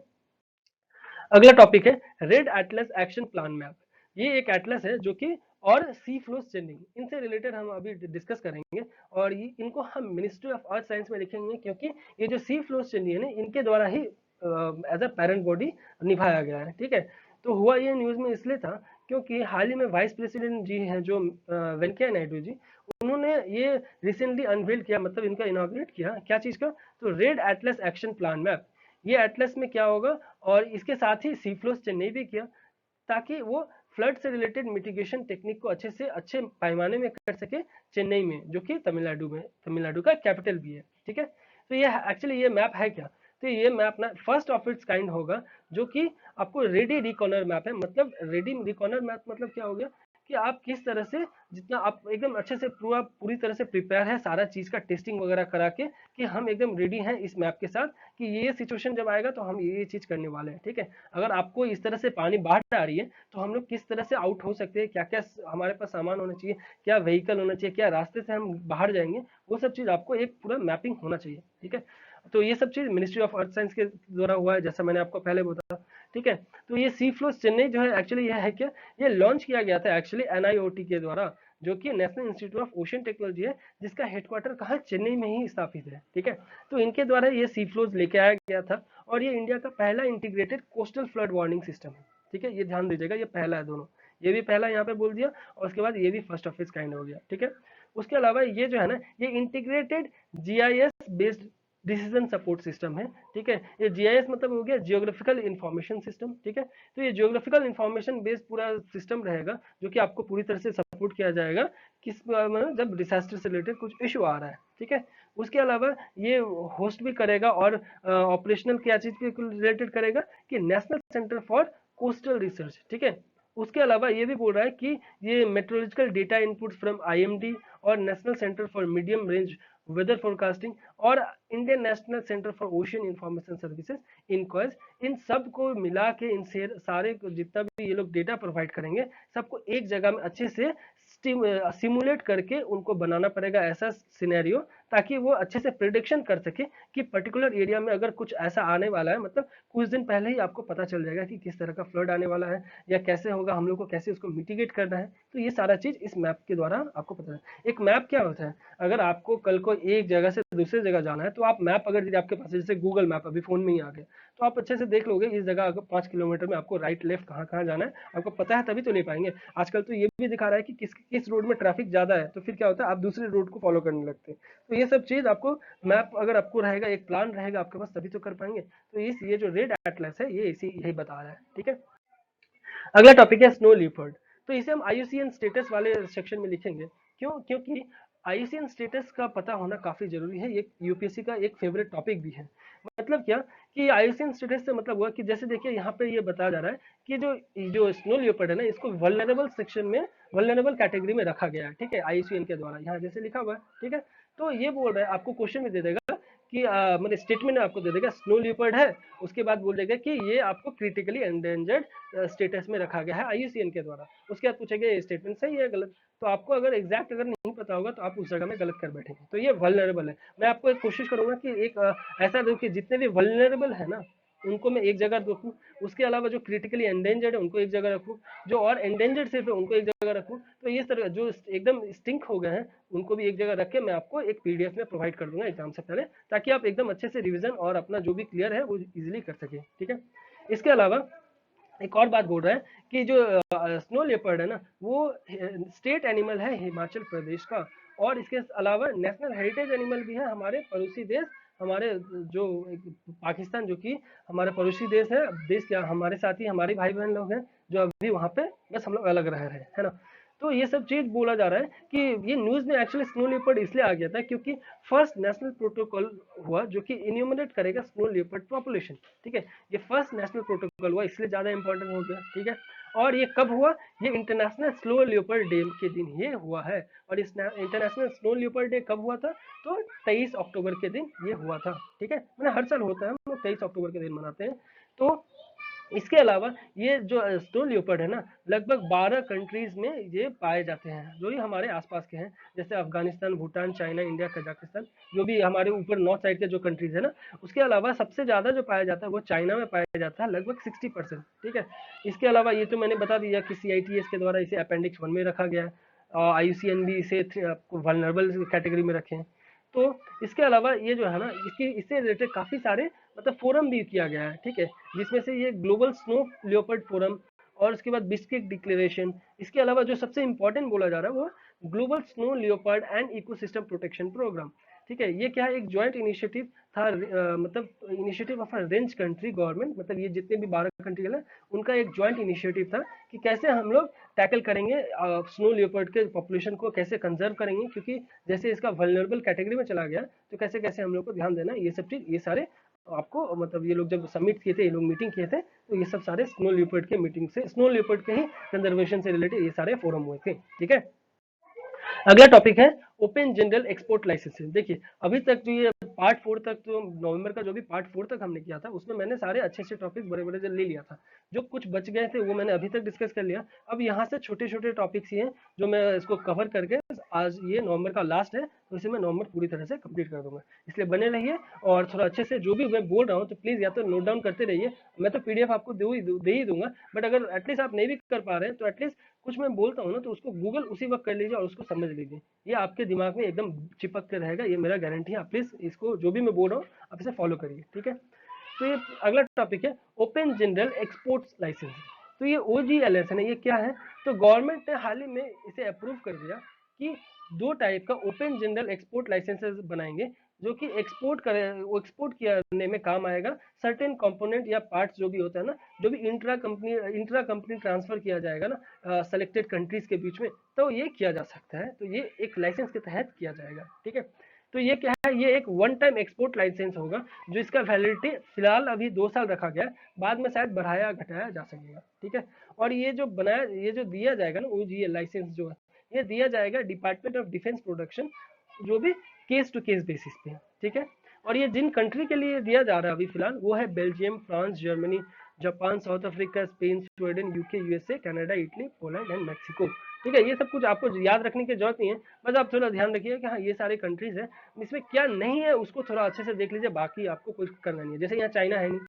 अगला टॉपिक है red Atlas action plan map. ये एक एटलस है जो कि और सी फ्लोस चेन्नई, इनसे रिलेटेड हम अभी डिस्कस करेंगे और ये इनको हम मिनिस्ट्री ऑफ अर्थ साइंस में लिखेंगे, क्योंकि ये जो सी फ्लोस चेन्नई है ना इनके द्वारा ही एज अ पेरेंट बॉडी निभाया गया है। ठीक है, तो हुआ ये न्यूज में इसलिए था क्योंकि हाल ही में वाइस प्रेसिडेंट जी हैं जो वेंकैया नायडू जी, उन्होंने ये रिसेंटली अनवील किया, मतलब इनका इनॉग्रेट किया क्या चीज का, तो red Atlas action plan map. ये एटलस में क्या होगा, और इसके साथ ही सी फ्लोस चेन्नई भी किया ताकि वो फ्लड से रिलेटेड मिटिगेशन टेक्निक को अच्छे से अच्छे पैमाने में कर सके चेन्नई में, जो कि तमिलनाडु में, तमिलनाडु का कैपिटल भी है। ठीक है, तो ये एक्चुअली ये मैप है क्या, तो ये मैप ना फर्स्ट ऑफ इट्स काइंड होगा, जो कि आपको रेडी रिकॉर्नर मैप है। मतलब रेडी रिकॉर्नर मैप मतलब क्या हो गया कि आप किस तरह से, जितना आप एकदम अच्छे से पूरी तरह से प्रिपेयर है सारा चीज का टेस्टिंग वगैरह करा के कि हम एकदम रेडी हैं इस मैप के साथ कि ये सिचुएशन जब आएगा तो हम ये चीज करने वाले हैं। ठीक है, अगर आपको इस तरह से पानी बाढ़ आ रही है तो हम लोग किस तरह से आउट हो सकते हैं, क्या क्या हमारे पास सामान होना चाहिए, क्या व्हीकल होना चाहिए, क्या रास्ते से हम बाहर जाएंगे, वो सब चीज आपको एक पूरा मैपिंग होना चाहिए। ठीक है, तो ये सब चीज मिनिस्ट्री ऑफ अर्थ साइंस के द्वारा हुआ है, जैसा मैंने आपको पहले बताया। ठीक है, तो ये सी फ्लोस चेन्नई जो है एक्चुअली यह है क्या, ये लॉन्च किया गया था एक्चुअली एनआईओटी के द्वारा, जो कि national institute of ocean technology है, जिसका हेडक्वार्टर कहाँ, चेन्नई में ही स्थापित है। ठीक है, तो इनके द्वारा ये सी फ्लोज लेके आया गया था और ये इंडिया का पहला integrated coastal flood warning system है। ठीक है, ये ध्यान दीजिएगा, ये पहला है दोनों, ये भी पहला यहाँ पे बोल दिया और उसके बाद ये भी फर्स्ट ऑफ इट्स काइंड हो गया। ठीक है, उसके अलावा ये जो है ना ये integrated GIS based decision support system है। ठीक है, ये जीआईएस मतलब हो गया जियोग्राफिकल इंफॉर्मेशन सिस्टम। ठीक है, तो ये जियोग्राफिकल इंफॉर्मेशन बेस्ड पूरा सिस्टम रहेगा जो कि आपको पूरी तरह से सपोर्ट किया जाएगा किस जब डिजास्टर से रिलेटेड कुछ इशू आ रहा है। ठीक है, उसके अलावा ये होस्ट भी करेगा और ऑपरेशनल क्या चीज के रिलेटेड करेगा कि national centre for coastal research. ठीक है, उसके अलावा ये भी बोल रहा है कि ये metrological data input from IMD और national centre for medium range weather forecasting और Indian national centre for ocean information services INCOIS, इन सब को मिला के इन सारे को जितना भी ये लोग डेटा प्रोवाइड करेंगे सबको एक जगह में अच्छे से सिमुलेट करके उनको बनाना पड़ेगा ऐसा सिनेरियो, ताकि वो अच्छे से प्रिडिक्शन कर सके कि पर्टिकुलर एरिया में अगर कुछ ऐसा आने वाला है, मतलब कुछ दिन पहले ही आपको पता चल जाएगा कि किस तरह का फ्लड आने वाला है या कैसे होगा, हम लोग को कैसे उसको मिटिगेट करना है। तो ये सारा चीज इस मैप के द्वारा आपको पता है। एक मैप क्या होता है, अगर आपको कल को एक जगह से दूसरी जगह जाना है तो आप मैप अगर यदि आपके पास है, जैसे गूगल मैप अभी फोन में ही आ गया, तो आप अच्छे से देख लोगे इस जगह अगर 5 किलोमीटर में आपको राइट लेफ्ट कहाँ कहाँ जाना है आपको पता है तभी तो ले पाएंगे। आजकल तो ये भी दिखा रहा है कि किस रोड में ट्रैफिक ज्यादा है, तो फिर क्या होता है आप दूसरे रोड को फॉलो करने लगते हैं। तो ये सब चीज आपको मैप अगर आपको रहेगा, एक प्लान रहेगा आपके पास तभी तो कर पाएंगे। तो ये जो रेड एटलस है ये इसी यही बता रहा है। ठीक है, अगला टॉपिक है स्नो लीपर्ड। तो इसे हम आईयूसीएन स्टेटस वाले सेक्शन में लिखेंगे। क्यों, क्योंकि आईयूसीएन स्टेटस का पता होना काफी जरूरी है, ये यूपीएससी का एक फेवरेट टॉपिक भी है। मतलब क्या कि आईयूसीएन स्टेटस से मतलब हुआ कि जैसे देखिए यहाँ पे ये बताया जा रहा है कि जो स्नो लियोपर्ड है ना इसको वल्नरेबल सेक्शन में, वल्नरेबल कैटेगरी में रखा गया है। ठीक है, आईयूसीएन के द्वारा यहाँ जैसे लिखा हुआ है। ठीक है, तो ये बोल रहा है आपको क्वेश्चन में दे देगा कि मतलब स्टेटमेंट आपको दे देगा स्नो लियोपर्ड है, उसके बाद बोल देगा कि ये आपको क्रिटिकली एंडेंजर्ड स्टेटस में रखा गया है आईयूसीएन के द्वारा। उसके बाद पूछेगा ये स्टेटमेंट सही है गलत, तो आपको अगर एग्जैक्ट अगर नहीं पता होगा तो आप उस जगह में गलत कर बैठेंगे। तो ये वल्नरेबल है। मैं आपको एक कोशिश करूंगा कि एक ऐसा दो कि जितने भी वल्नरेबल है ना उनको मैं एक जगह रखूं, उसके अलावा जो क्रिटिकली एंडेंजर्ड है उनको एक जगह रखूं, जो और एंडेंजर्ड सिर्फ है उनको एक जगह रखूं। तो ये तरह जो एकदम स्टिंक हो गए हैं उनको भी एक जगह रख के मैं आपको एक पीडीएफ में प्रोवाइड कर दूंगा एग्जाम से पहले, ताकि आप एकदम अच्छे से रिवीजन और अपना जो भी क्लियर है वो इजिली कर सके। ठीक है, इसके अलावा एक और बात बोल रहा है कि जो स्नो लेपर्ड है ना वो स्टेट एनिमल है हिमाचल प्रदेश का, और इसके अलावा नेशनल हेरिटेज एनिमल भी है हमारे पड़ोसी देश, हमारे जो पाकिस्तान जो कि हमारा पड़ोसी देश है, देश क्या हमारे साथी हमारे भाई बहन लोग हैं जो अभी वहाँ पे बस हम लोग अलग रह रहे हैं, है ना। तो ये सब चीज बोला जा रहा है कि ये न्यूज में एक्चुअली स्नो लियोपर्ड इसलिए आ गया था क्योंकि फर्स्ट नेशनल प्रोटोकॉल हुआ जो कि इन्यूमरेट करेगा स्नो लियोपर्ड पॉपुलेशन। ठीक है, ये फर्स्ट नेशनल प्रोटोकॉल हुआ इसलिए ज्यादा इंपॉर्टेंट हो गया। ठीक है, और ये कब हुआ? ये इंटरनेशनल स्नो लियोपर्ड डे के दिन ये हुआ है। और इस इंटरनेशनल स्नो लियोपर्ड डे कब हुआ था? तो 23 अक्टूबर के दिन ये हुआ था। ठीक है, मैंने हर साल होता है, हम लोग 23 अक्टूबर के दिन मनाते हैं। तो इसके अलावा ये जो स्नो लियोपर्ड है ना, लगभग 12 कंट्रीज में ये पाए जाते हैं जो ही हमारे आसपास के हैं, जैसे Afghanistan, Bhutan, China, India, Kazakhstan, जो भी हमारे ऊपर नॉर्थ साइड के जो कंट्रीज है ना। उसके अलावा सबसे ज्यादा जो पाया जाता है वो चाइना में पाया जाता है, लगभग 60%। ठीक है, इसके अलावा ये तो मैंने बता दिया कि CITES के द्वारा इसे अपेंडिक्स 1 में रखा गया है और IUCN भी इसे वल्नरेबल कैटेगरी में रखे हैं। तो इसके अलावा ये जो है ना, इससे रिलेटेड काफी सारे मतलब फोरम भी किया गया है। ठीक है, जिसमें से ये ग्लोबल स्नो लियोपर्ड फोरम और उसके बाद बिस्किक डिक्लेरेशन। इसके अलावा जो सबसे इंपॉर्टेंट बोला जा रहा है वो global snow leopard and ecosystem protection programme. ठीक है, ये क्या है? एक जॉइंट इनिशिएटिव था, मतलब initiative of range country government, मतलब ये जितने भी 12 कंट्री है उनका एक जॉइंट इनिशिएटिव था कि कैसे हम लोग टैकल करेंगे स्नो लियोपर्ड के पॉपुलेशन को, कैसे कंजर्व करेंगे, क्योंकि जैसे इसका वल्नरेबल कैटेगरी में चला गया तो कैसे कैसे हम लोग को ध्यान देना है, ये सब चीज, ये सारे आपको मतलब ये लोग जब सबमिट किए थे, ये लोग मीटिंग किए थे, तो ये सब सारे स्नो लियोपर्ड के मीटिंग से, स्नो लियोपर्ड के ही कंजर्वेशन से रिलेटेड ये सारे फोरम हुए थे। ठीक है, अगला टॉपिक है ओपन जनरल एक्सपोर्ट लाइसेंसेस। देखिए, अभी तक जो ये पार्ट 4 तक, तो नवंबर का जो भी पार्ट 4 तक हमने किया था उसमें मैंने सारे अच्छे अच्छे टॉपिक बड़े बड़े ले लिया था। जो कुछ बच गए थे वो मैंने अभी तक डिस्कस कर लिया। अब यहाँ से छोटे छोटे टॉपिक्स ही हैं जो मैं इसको कवर करके, आज ये नवंबर का लास्ट है तो इसे मैं नवंबर पूरी तरह से कंप्लीट कर दूंगा, इसलिए बने रहिए और थोड़ा अच्छे से जो भी मैं बोल रहा हूँ तो प्लीज या तो नोट डाउन करते रहिए। मैं तो PDF आपको दे ही दूंगा, बट अगर एटलीस्ट आप नहीं भी कर पा रहे हैं तो एटलीस्ट कुछ मैं बोलता हूँ ना तो उसको गूगल उसी वक्त कर लीजिए और उसको समझ लीजिए, ये आपके दिमाग में एकदम चिपक के रहेगा, ये मेरा गारंटी है। आप प्लीज इसको जो भी मैं बोल रहा हूँ आप इसे फॉलो करिए। ठीक है, तो ये अगला टॉपिक है ओपन जनरल एक्सपोर्ट्स लाइसेंस। तो ये OGLS है ना, ये क्या है? तो गवर्नमेंट ने हाल ही में इसे अप्रूव कर दिया कि 2 टाइप का ओपन जनरल एक्सपोर्ट लाइसेंसेस बनाएंगे जो कि एक्सपोर्ट करने में काम आएगा। सर्टेन कंपोनेंट या पार्ट्स जो भी होता है ना, जो भी इंट्रा कंपनी ट्रांसफर किया जाएगा ना सेलेक्टेड कंट्रीज के बीच में, तो ये किया जा सकता है, तो ये एक लाइसेंस के तहत किया जाएगा। ठीक है, तो ये क्या है? ये एक वन टाइम एक्सपोर्ट लाइसेंस होगा जो इसका वैलिडिटी फिलहाल अभी 2 साल रखा गया है, बाद में शायद बढ़ाया घटाया जा सकेगा। ठीक है, और ये जो दिया जाएगा ना OGL लाइसेंस जो है, ये दिया जाएगा डिपार्टमेंट ऑफ डिफेंस प्रोडक्शन, जो भी केस टू केस बेसिस पे है। ठीक है, और ये जिन कंट्री के लिए दिया जा रहा है अभी फिलहाल वो है Belgium, France, Germany, Japan, south Africa, Spain, Sweden, UK, USA, Canada, Italy, Poland and Mexico. ठीक है, ये सब कुछ आपको याद रखने की जरूरत नहीं है, बस आप थोड़ा ध्यान रखिए कि हाँ ये सारे कंट्रीज है, इसमें क्या नहीं है उसको थोड़ा अच्छे से देख लीजिए, बाकी आपको कुछ करना नहीं है। जैसे यहाँ चाइना है नहीं,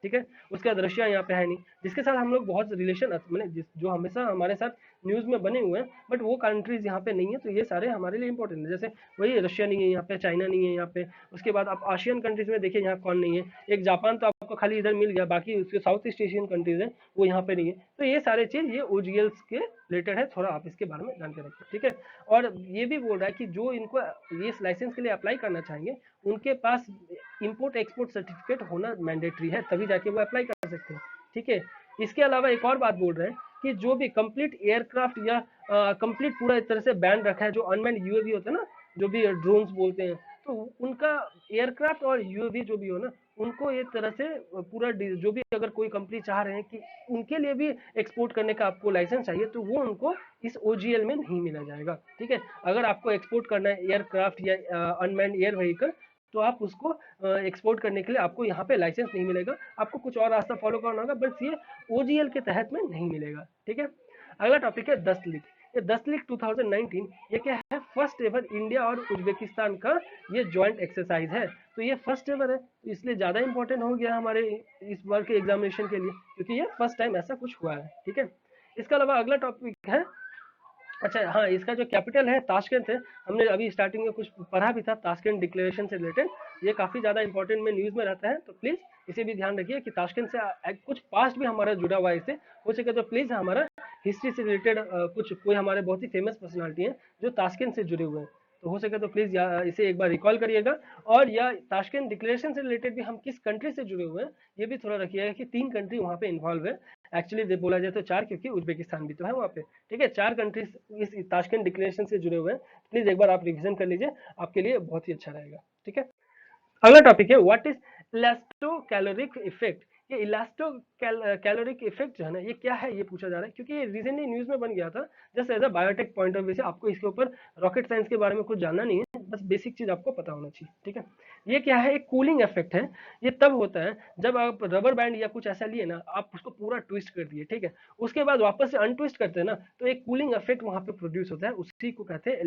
ठीक है, उसके बाद रशिया यहाँ पे है नहीं, जिसके साथ हम लोग बहुत रिलेशन मैंने जो हमेशा हमारे साथ न्यूज में बने हुए हैं, बट वो कंट्रीज यहाँ पे नहीं है, तो ये सारे हमारे लिए इंपॉर्टेंट है। जैसे वही रशिया नहीं है यहाँ पे, चाइना नहीं है यहाँ पे, उसके बाद आप आशियन कंट्रीज में देखिए यहाँ कौन नहीं है, एक जापान तो आपको खाली इधर मिल गया, बाकी उसके साउथ ईस्ट एशियन कंट्रीज है वो यहाँ पे नहीं है। तो ये सारे चीज ये OGLs के रिलेटेड है, थोड़ा आप इसके बारे में जान के रखिए। ठीक है, और ये भी बोल रहा है कि जो इनको ये लाइसेंस के लिए अप्लाई करना चाहेंगे उनके पास इंपोर्ट एक्सपोर्ट सर्टिफिकेट होना मैंडेटरी है, तभी जाके वो अप्लाई कर सकते हैं। ठीक है, इसके अलावा एक और बात बोल रहे हैं कि जो भी कंप्लीट एयरक्राफ्ट या कंप्लीट पूरा एक तरह से बैन रखा है, जो अनमैन्ड UAV होता है ना, जो भी ड्रोन्स बोलते हैं, तो उनका एयरक्राफ्ट और UAV जो भी हो ना, उनको एक तरह से पूरा जो भी अगर कोई कंपनी चाह रहे हैं कि उनके लिए भी एक्सपोर्ट करने का आपको लाइसेंस चाहिए, तो वो उनको इस OGL में नहीं मिला जाएगा। ठीक है, अगर आपको एक्सपोर्ट करना है एयरक्राफ्ट या अनमैन्ड एयर व्हीकल, तो आप उसको एक्सपोर्ट करने के लिए आपको यहाँ पे लाइसेंस नहीं मिलेगा, आपको कुछ और रास्ता फॉलो करना होगा, बस ये OGL के तहत में नहीं मिलेगा। ठीक है, अगला टॉपिक है 10 लीग। ये 10 लीग 2019, ये क्या है? फर्स्ट एवर इंडिया और उज्बेकिस्तान का ये ज्वाइंट एक्सरसाइज है, तो ये फर्स्ट एवर है, इसलिए ज्यादा इंपॉर्टेंट हो गया हमारे इस बार के एग्जामिनेशन के लिए, क्योंकि ये फर्स्ट टाइम ऐसा कुछ हुआ है। ठीक है, इसके अलावा अगला टॉपिक है, अच्छा हाँ, इसका जो कैपिटल है ताशकंद है, हमने अभी स्टार्टिंग में कुछ पढ़ा भी था ताशकंद डिक्लेरेशन से रिलेटेड, ये काफी ज्यादा इंपॉर्टेंट में न्यूज में रहता है, तो प्लीज इसे भी ध्यान रखिए कि ताशकंद से कुछ पास्ट भी हमारा जुड़ा हुआ है इससे, हो सके तो प्लीज हमारा हिस्ट्री से रिलेटेड कुछ कोई हमारे बहुत ही फेमस पर्सनालिटी है जो ताशकंद से जुड़े हुए हैं, तो हो सके तो प्लीज इसे एक बार रिकॉल करिएगा। और या ताशकंद डिक्लेरेशन से रिलेटेड भी हम किस कंट्री से जुड़े हुए हैं ये भी थोड़ा रखिएगा कि 3 कंट्री वहाँ पे इन्वॉल्व है, एक्चुअली बोला जाए तो 4, क्योंकि उज्बेकिस्तान भी तो है वहाँ पे। ठीक है, 4 कंट्रीज इस ताशकंद डिक्लेरेशन से जुड़े हुए हैं। प्लीज एक बार आप रिवीजन कर लीजिए, आपके लिए बहुत ही अच्छा रहेगा। ठीक है, अगला टॉपिक है what is elasto caloric effect. ये इलास्टो कैलोरिक इफेक्ट जो है ना, ये क्या है ये पूछा जा रहा है, क्योंकि ये रिसेंटली न्यूज में बन गया था। Just as a biotech point of view से आपको इसके ऊपर रॉकेट साइंस के बारे में कुछ जानना नहीं है, बस बेसिक चीज आपको पता होना चाहिए। ठीक है, ये क्या है, एक कूलिंग इफेक्ट है। ये तब होता है जब आप रबर बैंड या कुछ ऐसा लिए ना, आप उसको पूरा ट्विस्ट कर दिए, ठीक है, उसके बाद वापस से अनट्विस्ट करते हैं ना, तो एक कूलिंग इफेक्ट वहां पे प्रोड्यूस होता है, उसी को कहते हैं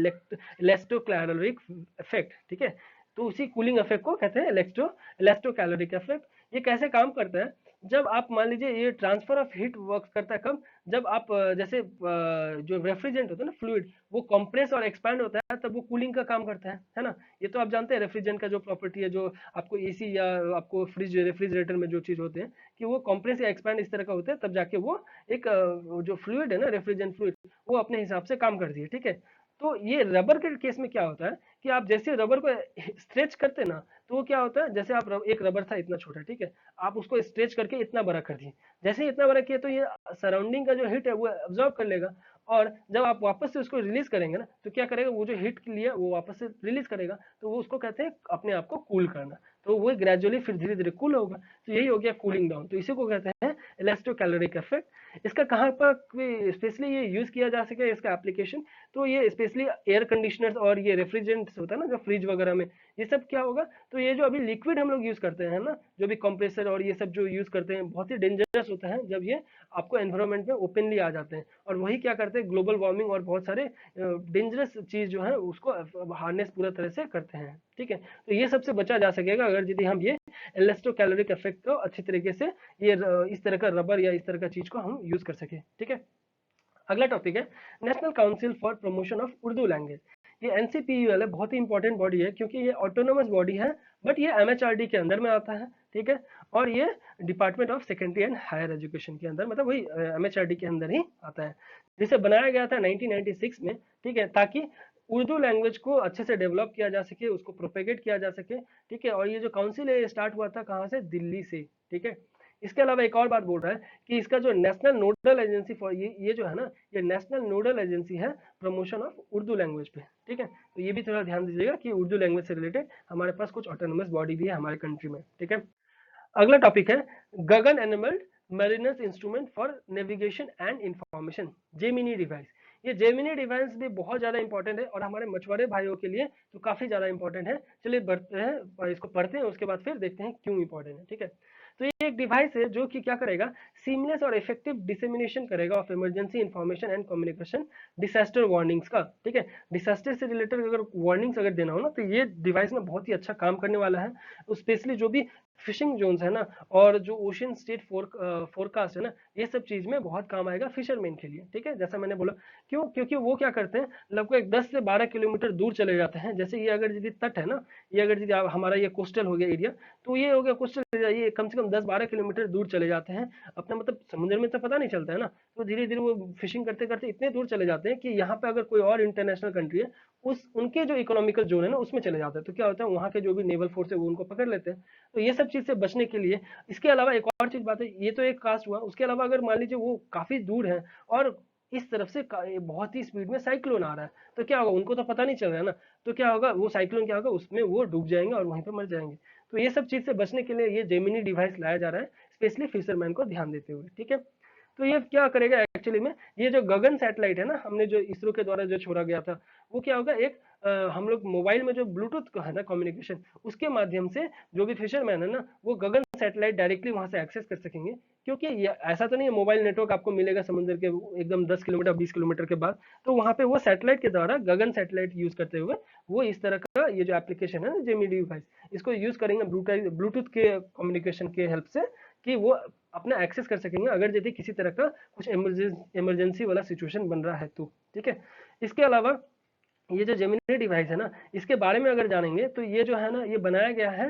इलेक्ट्रो कैलोरिक इफेक्ट। ठीक है, तो उसी कूलिंग इफेक्ट को कहते हैं इलेक्ट्रो कैलोरिक इफेक्ट। ये कैसे काम करता है, जब आप मान लीजिए ये ट्रांसफर ऑफ हीट वर्क करता है कब, जब आप जैसे जो रेफ्रिजरेंट होता है ना फ्लूइड, वो कंप्रेस और एक्सपैंड होता है, तब वो कूलिंग का काम करता है ना। ये तो आप जानते हैं रेफ्रिजरेंट का जो प्रॉपर्टी है, जो आपको एसी या आपको फ्रिज रेफ्रिजरेटर में जो चीज होते हैं कि वो कंप्रेस या एक्सपैंड इस तरह का होता है, तब जाके वो एक जो फ्लूइड है ना, रेफ्रिजरेंट फ्लूइड, वो अपने हिसाब से काम करती है। ठीक है, तो ये रबर के केस में क्या होता है कि आप जैसे रबर को स्ट्रेच करते हैं ना, तो वो क्या होता है, जैसे आप एक रबर था इतना छोटा, ठीक है, आप उसको स्ट्रेच करके इतना बड़ा कर दिए। जैसे ही इतना बड़ा किया तो ये सराउंडिंग का जो हीट है वो अब्जॉर्ब कर लेगा, और जब आप वापस से उसको रिलीज करेंगे ना, तो क्या करेगा, वो जो हीट लिया वो वापस से रिलीज करेगा, तो वो उसको कहते हैं अपने आप को कूल करना। तो वो ग्रेजुअली फिर धीरे धीरे कूल होगा, तो यही हो गया कूलिंग डाउन। तो इसी को कहते हैं इलेक्ट्रोकैलोरिक इफेक्ट। इसका कहाँ पर स्पेशली ये यूज किया जा सके, इसका एप्लीकेशन, तो ये स्पेशली एयर कंडीशनर्स और ये रेफ्रिजरेंट्स होता है ना जो फ्रिज वगैरह में, ये सब क्या होगा, तो ये जो अभी लिक्विड हम लोग यूज करते हैं ना, जो भी कंप्रेसर और ये सब जो यूज करते हैं, बहुत ही डेंजरस होता है जब ये आपको एनवायरमेंट में ओपनली आ जाते हैं, और वही क्या करते हैं, ग्लोबल वार्मिंग और बहुत सारे डेंजरस चीज जो है उसको हार्नेस पूरा तरह से करते हैं। ठीक है, तो ये सबसे बचा जा सकेगा अगर यदि हम ये इलेक्ट्रोकैलोरिक इफेक्ट को अच्छी तरीके से ये इस तरह का रबर या इस तरह का चीज को हम यूज कर सके। ठीक है, अगला टॉपिक है national council for promotion of Urdu language. ये एनसीपीयूएल है, बहुत ही इंपॉर्टेंट बॉडी है, क्योंकि ये ऑटोनोमस बॉडी है, बट ये एमएचआरडी के अंदर में आता है। ठीक है, और ये department of secondary and higher education के अंदर, मतलब वही एमएचआरडी के अंदर ही आता है, जिसे बनाया गया था 1996 में। ठीक है, ताकि उर्दू लैंग्वेज को अच्छे से डेवलप किया जा सके, उसको प्रोपेगेट किया जा सके। ठीक है, और ये जो काउंसिल है स्टार्ट हुआ था कहाँ से, दिल्ली से। ठीक है, इसके अलावा एक और बात बोल रहा है कि इसका जो नेशनल नोडल एजेंसी फॉर ये जो है ना, ये नेशनल नोडल एजेंसी है प्रमोशन ऑफ उर्दू लैंग्वेज पे। ठीक है, तो ये भी थोड़ा ध्यान दीजिएगा कि उर्दू लैंग्वेज से रिलेटेड हमारे पास कुछ ऑटोनोमस बॉडी भी है हमारे कंट्री में। ठीक है, अगला टॉपिक है GAGAN enabled mariners instrument for navigation and information, Gemini device. ये जेमिनी डिवाइस भी बहुत ज्यादा इंपॉर्टेंट है, और हमारे मछुआरे भाइयों के लिए तो काफी ज्यादा इंपॉर्टेंट है। चलिए बढ़ते हैं और इसको पढ़ते हैं, उसके बाद फिर देखते हैं क्यों इंपॉर्टेंट है। ठीक है, तो ये एक डिवाइस है जो कि क्या करेगा, सीमलेस और इफेक्टिव डिसेमिनेशन करेगा of emergency information and communication disaster warnings का। ठीक है, डिसास्टर से रिलेटेड अगर वार्निंग्स अगर देना हो ना, तो ये डिवाइस में बहुत ही अच्छा काम करने वाला है। स्पेशली जो भी फिशिंग जोन्स है ना, और जो ओशन स्टेट फोरकास्ट है ना, ये सब चीज में बहुत काम आएगा फिशरमैन के लिए। ठीक है, जैसा मैंने बोला, क्यों, क्योंकि वो क्या करते हैं, लगभग 10 से 12 किलोमीटर दूर चले जाते हैं। जैसे ये अगर यदि तट है ना, ये अगर यदि हमारा ये कोस्टल हो गया एरिया, तो ये हो गया कोस्टल एरिया, ये कम से कम 10-12 किलोमीटर दूर चले जाते हैं अपना, मतलब समुद्र में तो पता नहीं चलता है ना, तो धीरे धीरे वो फिशिंग करते करते इतने दूर चले जाते हैं कि यहाँ पे अगर कोई और इंटरनेशनल कंट्री है, उस उनके जो इकोनॉमिकल जोन है ना उसमें चले जाते हैं, तो क्या होता है, वहाँ के जो भी नेवल फोर्स है वो उनको पकड़ लेते हैं। तो ये सब चीज से बचने के लिए, इसके अलावा एक और चीज बात है, ये तो एक कास्ट हुआ, उसके अलावा अगर मान लीजिए वो काफी दूर है और इस तरफ से बहुत ही स्पीड में साइक्लोन आ रहा है, तो क्या होगा, उनको तो पता नहीं चल रहा है ना, तो क्या होगा, वो साइक्लोन क्या होगा, उसमें वो डूब जाएंगे और वहीं पे मर जाएंगे। तो ये सब चीज से बचने के लिए ये जेमिनी डिवाइस लाया जा रहा है, स्पेशली फिशरमैन को ध्यान देते हुए। ठीक है, तो ये क्या करेगा एक्चुअली में, ये जो गगन सैटेलाइट है ना, हमने जो इसरो के द्वारा जो छोड़ा गया था, वो क्या होगा, एक हम लोग मोबाइल में जो ब्लूटूथ का है ना कम्युनिकेशन, उसके माध्यम से जो भी फिशरमैन है ना, वो गगन सैटेलाइट डायरेक्टली वहां से एक्सेस कर सकेंगे। क्योंकि ये ऐसा तो नहीं है मोबाइल नेटवर्क आपको मिलेगा समुद्र के एकदम 10 किलोमीटर 20 किलोमीटर के बाद, तो वहां पे वो सैटेलाइट के द्वारा गगन सैटेलाइट यूज करते हुए वो इस तरह का ये जो एप्लीकेशन है ना जेमिनी डिवाइस, इसको यूज करेंगे ब्लूटूथ के कम्युनिकेशन के हेल्प से, कि वो अपना एक्सेस कर सकेंगे अगर यदि किसी तरह का कुछ इमरजेंसी वाला सिचुएशन बन रहा है तो। ठीक है, इसके अलावा ये जो जेमिनी डिवाइस है ना, इसके बारे में अगर जानेंगे तो ये जो है ना, ये बनाया गया है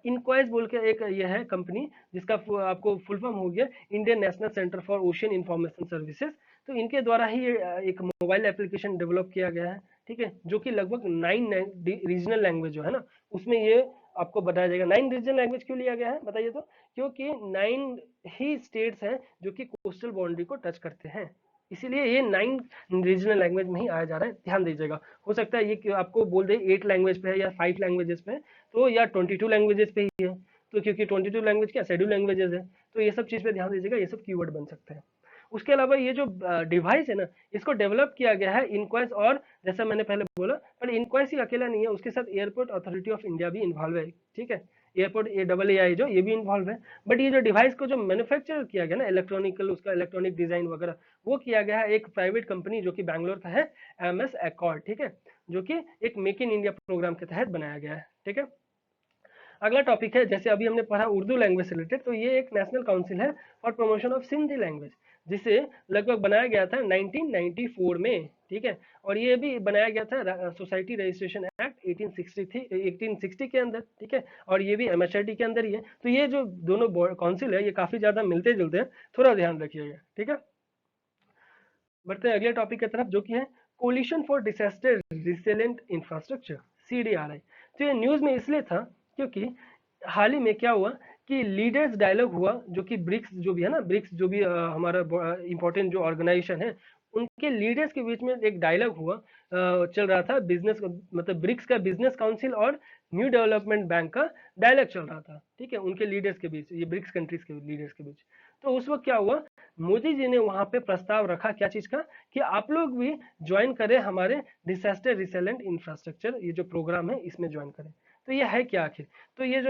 इनक्वाइज बोल के एक ये है कंपनी, जिसका आपको फुल फॉर्म हो गया Indian national centre for ocean information services. तो इनके द्वारा ही ये एक मोबाइल एप्लीकेशन डेवलप किया गया है। ठीक है, जो कि लगभग 9 रीजनल लैंग्वेज जो है ना, उसमें ये आपको बताया जाएगा। 9 रीजनल लैंग्वेज क्यों लिया गया है बताइए तो? क्योंकि 9 ही स्टेट्स हैं जो कि कोस्टल बाउंड्री को टच करते हैं, इसीलिए ये 9 रीजनल लैंग्वेज में ही आया जा रहा है, ध्यान दीजिएगा। हो सकता है ये आपको बोल दे 8 लैंग्वेज पे है या 5 लैंग्वेजेस पे है, तो या 22 लैंग्वेजेस पे ही है, तो क्योंकि 22 लैंग्वेज क्या शेड्यूल लैंग्वेजेस है, तो ये सब चीज़ पे ध्यान दीजिएगा, ये सब कीवर्ड बन सकते हैं। उसके अलावा ये जो डिवाइस है ना, इसको डेवलप किया गया है इनक्वाइस, और जैसा मैंने पहले बोला, पर इनक्वाइस ही अकेला नहीं है, उसके साथ एयरपोर्ट अथॉरिटी ऑफ इंडिया भी इन्वॉल्व है, ठीक है। एयरपोर्ट AAI जो, ये भी इन्वॉल्व है। बट ये जो डिवाइस को जो मैन्युफैक्चर किया गया ना, इलेक्ट्रॉनिकल, उसका इलेक्ट्रॉनिक डिजाइन वगैरह, वो किया गया है एक प्राइवेट कंपनी जो कि बैंगलोर का है, MS Accord, ठीक है, जो कि एक मेक इन इंडिया प्रोग्राम के तहत बनाया गया है, ठीक है। अगला टॉपिक है, जैसे अभी हमने पढ़ा उर्दू लैंग्वेज से रिलेटेड, तो ये एक नेशनल काउंसिल है for promotion of Sindhi language, जिसे लगभग बनाया गया था 1994 में, ठीक है। और ये भी बनाया गया था सोसाइटी रजिस्ट्रेशन एक्ट 1860 के अंदर, ठीक है, और ये भी MHRD के अंदर ही है। तो ये जो दोनों काउंसिल है, ये काफी ज्यादा मिलते जुलते हैं, थोड़ा ध्यान रखिएगा, ठीक है। बढ़ते हैं अगले टॉपिक की तरफ, जो कि है coalition for disaster resilient infrastructure, CDRI। तो ये न्यूज में इसलिए था क्योंकि हाल ही में क्या हुआ कि लीडर्स डायलॉग हुआ, जो कि ब्रिक्स जो भी है ना, ब्रिक्स जो भी हमारा इंपॉर्टेंट जो ऑर्गेनाइजेशन है, उनके लीडर्स के बीच में एक डायलॉग हुआ, चल रहा था बिजनेस, मतलब ब्रिक्स का बिजनेस काउंसिल और न्यू डेवलपमेंट बैंक का डायलॉग चल रहा था, ठीक है, उनके लीडर्स के बीच, ये ब्रिक्स कंट्रीज के लीडर्स के बीच। तो उस वक्त क्या हुआ, मोदी जी ने वहां पे प्रस्ताव रखा, क्या चीज का, कि आप लोग भी ज्वाइन करें हमारे डिजास्टर रिसिलेंट इंफ्रास्ट्रक्चर, ये जो प्रोग्राम है इसमें ज्वाइन करें। तो ये है क्या आखिर? तो ये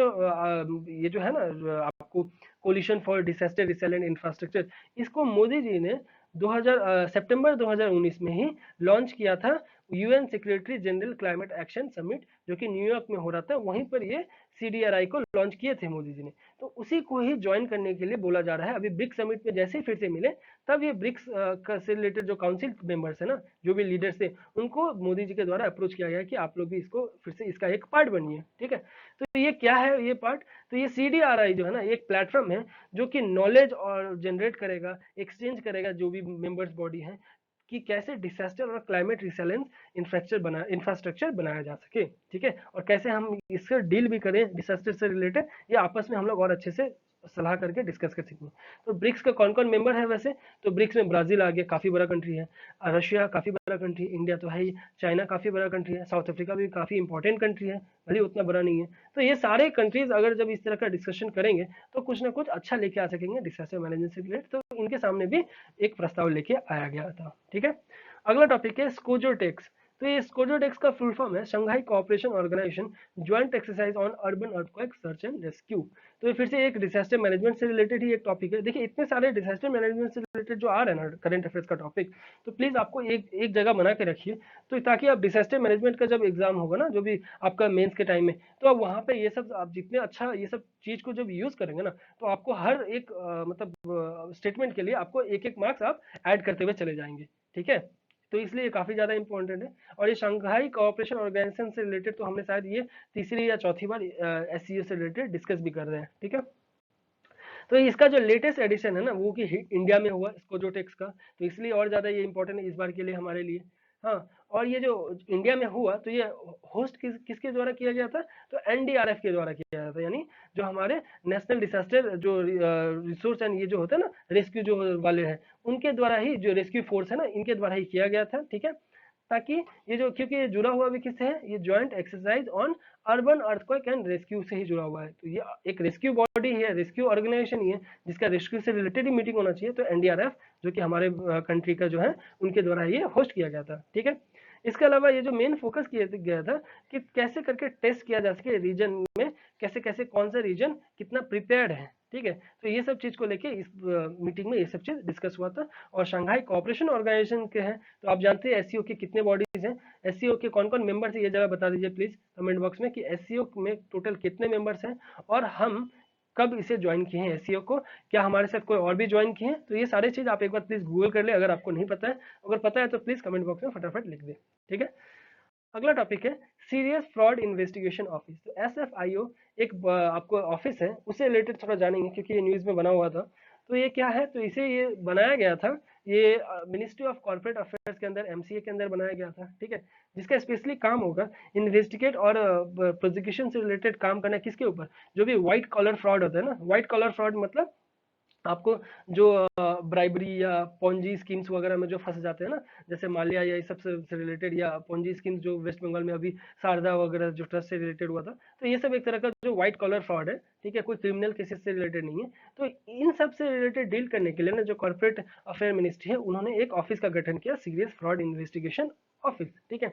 जो है ना, आपको collision for disaster resilient infrastructure, इसको मोदी जी ने 2000 सितंबर 2019 में ही लॉन्च किया था, UN secretary general climate action summit, जो कि न्यूयॉर्क में हो रहा था, वहीं पर ये CDRI को लॉन्च किए थे मोदी जी ने। तो उसी को ही ज्वाइन करने के लिए बोला जा रहा है। अभी ब्रिक्स समिट में जैसे ही फिर से मिले, तब ये ब्रिक्स से रिलेटेड जो काउंसिल मेंबर्स है ना, जो भी लीडर्स थे, उनको मोदी जी के द्वारा अप्रोच किया गया कि आप लोग भी इसको फिर से इसका एक पार्ट बनिए, ठीक है। तो ये क्या है ये पार्ट? तो ये CDRI जो है ना, एक प्लेटफॉर्म है जो कि नॉलेज और जनरेट करेगा, एक्सचेंज करेगा जो भी मेंबर्स बॉडी है, कि कैसे डिजास्टर और क्लाइमेट रिसिलेंस इंफ्रास्ट्रक्चर बनाया जा सके, ठीक है, और कैसे हम इससे डील भी करें डिजास्टर से रिलेटेड, ये आपस में हम लोग और अच्छे से सलाह करके डिस्कस कर सकें। तो ब्रिक्स का कौन कौन मेंबर है वैसे? तो ब्रिक्स में ब्राजील आ गया, काफी बड़ा कंट्री है, रशिया काफी बड़ा कंट्री, इंडिया तो है ही, चाइना काफी बड़ा कंट्री है, साउथ अफ्रीका भी काफी इंपॉर्टेंट कंट्री है, भले उतना बड़ा नहीं है। तो ये सारे कंट्रीज अगर जब इस तरह का डिस्कशन करेंगे, तो कुछ ना कुछ अच्छा लेके आ सकेंगे डिजास्टर मैनेजमेंट से रिलेटेड। तो इनके सामने भी एक प्रस्ताव लेके आया गया था, ठीक है। अगला टॉपिक है स्कोजोटेक्स। तो ये स्कोजोटेक्स का फुल फॉर्म है Shanghai cooperation organisation joint exercise on urban earthquake search and rescue. तो ये फिर से एक डिजास्टर मैनेजमेंट से रिलेटेड ही एक टॉपिक है। देखिए इतने सारे डिजास्टर मैनेजमेंट से रिलेटेड जो आ रहे हैं ना करंट अफेयर्स का टॉपिक, तो प्लीज आपको एक जगह बना के रखिए, तो ताकि आप डिजास्टर मैनेजमेंट का जब एग्जाम होगा ना, जो भी आपका मेंस के टाइम में, तो आप वहाँ पे ये सब आप जितने अच्छा ये सब चीज को जब यूज करेंगे ना, तो आपको हर एक मतलब स्टेटमेंट के लिए आपको एक एक मार्क्स आप ऐड करते हुए चले जाएंगे, ठीक है। तो इसलिए काफी ज्यादा इंपॉर्टेंट है। और ये शंघाई कोऑपरेशन ऑर्गेनाइजेशन से रिलेटेड तो हमने शायद ये तीसरी या चौथी बार SCO से रिलेटेड डिस्कस भी कर रहे हैं, ठीक है। तो इसका जो लेटेस्ट एडिशन है ना, वो कि इंडिया में हुआ स्कोजोटेक्स का, तो इसलिए और ज्यादा ये इंपॉर्टेंट है इस बार के लिए हमारे लिए। हाँ, और ये जो इंडिया में हुआ, तो ये होस्ट किसके द्वारा किया गया था? तो NDRF के द्वारा किया गया था, यानी जो हमारे नेशनल डिजास्टर जो रिसोर्स एंड ये जो होता है ना रेस्क्यू जो वाले हैं, उनके द्वारा ही, जो रेस्क्यू फोर्स है ना, इनके द्वारा ही किया गया था, ठीक है। ताकि ये जो, क्योंकि ये जुड़ा हुआ भी किससे है, ये joint exercise on urban earthquake and rescue से ही जुड़ा हुआ है। तो ये एक रेस्क्यू बॉडी है, रेस्क्यू ऑर्गेनाइजेशन ही है, जिसका रेस्क्यू से रिलेटेड ही मीटिंग होना चाहिए। तो NDRF जो कि हमारे कंट्री का जो है, उनके द्वारा ये होस्ट किया गया था, ठीक है। इसके अलावा ये जो मेन फोकस किया गया था कि कैसे करके टेस्ट किया जा सके रीजन में, कैसे कैसे कौन सा रीजन कितना प्रिपेयर्ड है, ठीक है। तो ये सब चीज को लेके इस मीटिंग में ये सब चीज डिस्कस हुआ था। और शंघाई कोऑपरेशन ऑर्गेनाइजेशन के हैं, तो आप जानते हैं SCO के कितने बॉडीज हैं, SCO के कौन कौन मेंबर्स है, ये जरा बता दीजिए प्लीज कमेंट बॉक्स में, कि SCO में टोटल कितने मेंबर्स हैं, और हम कब इसे ज्वाइन किए हैं SCO को, क्या हमारे साथ कोई और भी ज्वाइन किए हैं? तो ये सारी चीज आप एक बार प्लीज गूगल कर ले, अगर आपको नहीं पता है। अगर पता है तो प्लीज कमेंट बॉक्स में फटाफट लिख दे, ठीक है। अगला टॉपिक है सीरियस फ्रॉड इन्वेस्टिगेशन ऑफिस। तो SFIO एक आपको ऑफिस है, उससे रिलेटेड थोड़ा जानेंगे, क्योंकि ये न्यूज़ में बना हुआ था। तो ये क्या है? तो इसे ये बनाया गया था ये मिनिस्ट्री ऑफ कॉर्पोरेट अफेयर्स के अंदर एमसीए के अंदर बनाया गया था, ठीक है, जिसका स्पेशली काम होगा इन्वेस्टिगेट और प्रोसिक्यूशन से रिलेटेड काम करना। किसके ऊपर? जो भी व्हाइट कॉलर फ्रॉड होता है ना, व्हाइट कॉलर फ्रॉड मतलब आपको जो ब्राइबरी या पोंजी स्कीम्स वगैरह में जो फंस जाते हैं ना, जैसे माल्या या इस सब से रिलेटेड, या पोंजी स्कीम्स जो वेस्ट बंगाल में अभी शारदा वगैरह जो ट्रस्ट से रिलेटेड हुआ था, तो ये सब एक तरह का जो व्हाइट कॉलर फ्रॉड है, ठीक है, कोई क्रिमिनल केसेस से रिलेटेड नहीं है। तो इन सब से रिलेटेड डील करने के लिए ना जो कॉर्पोरेट अफेयर मिनिस्ट्री है, उन्होंने एक ऑफिस का गठन किया, सीरियस फ्रॉड इन्वेस्टिगेशन ऑफिस, ठीक है।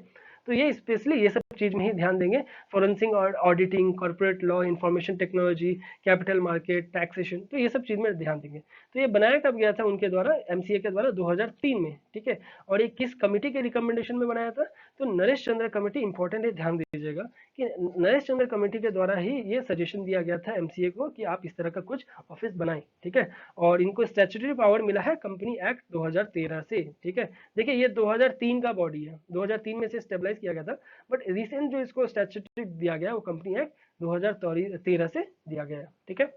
तो ये स्पेशली ये सब चीज में ही ध्यान देंगे, फॉरेंसिक और auditing, corporate law, information technology, capital market, taxation, तो ये सब चीज में ध्यान देंगे। तो ये बनाया कब गया था उनके द्वारा, एमसीए के द्वारा 2003 में, ठीक है। और ये किस कमिटी के रिकमेंडेशन में बनाया था? तो नरेश चंद्र कमेटी, इंपॉर्टेंट है, ध्यान दीजिएगा कि नरेश चंद्र कमेटी के द्वारा ही ये सजेशन दिया गया था एमसीए को कि आप इस तरह का कुछ ऑफिस बनाएं, ठीक है। और इनको स्टैट्यूटरी पावर मिला है कंपनी एक्ट 2013 से, ठीक है। देखिए ये 2003 का बॉडी है, 2003 में से स्टेबलाइज किया गया था, बट रिसेंट जो इसको स्टैट्यूटरी दिया गया वो कंपनी एक्ट 2013 से दिया गया है, ठीक है।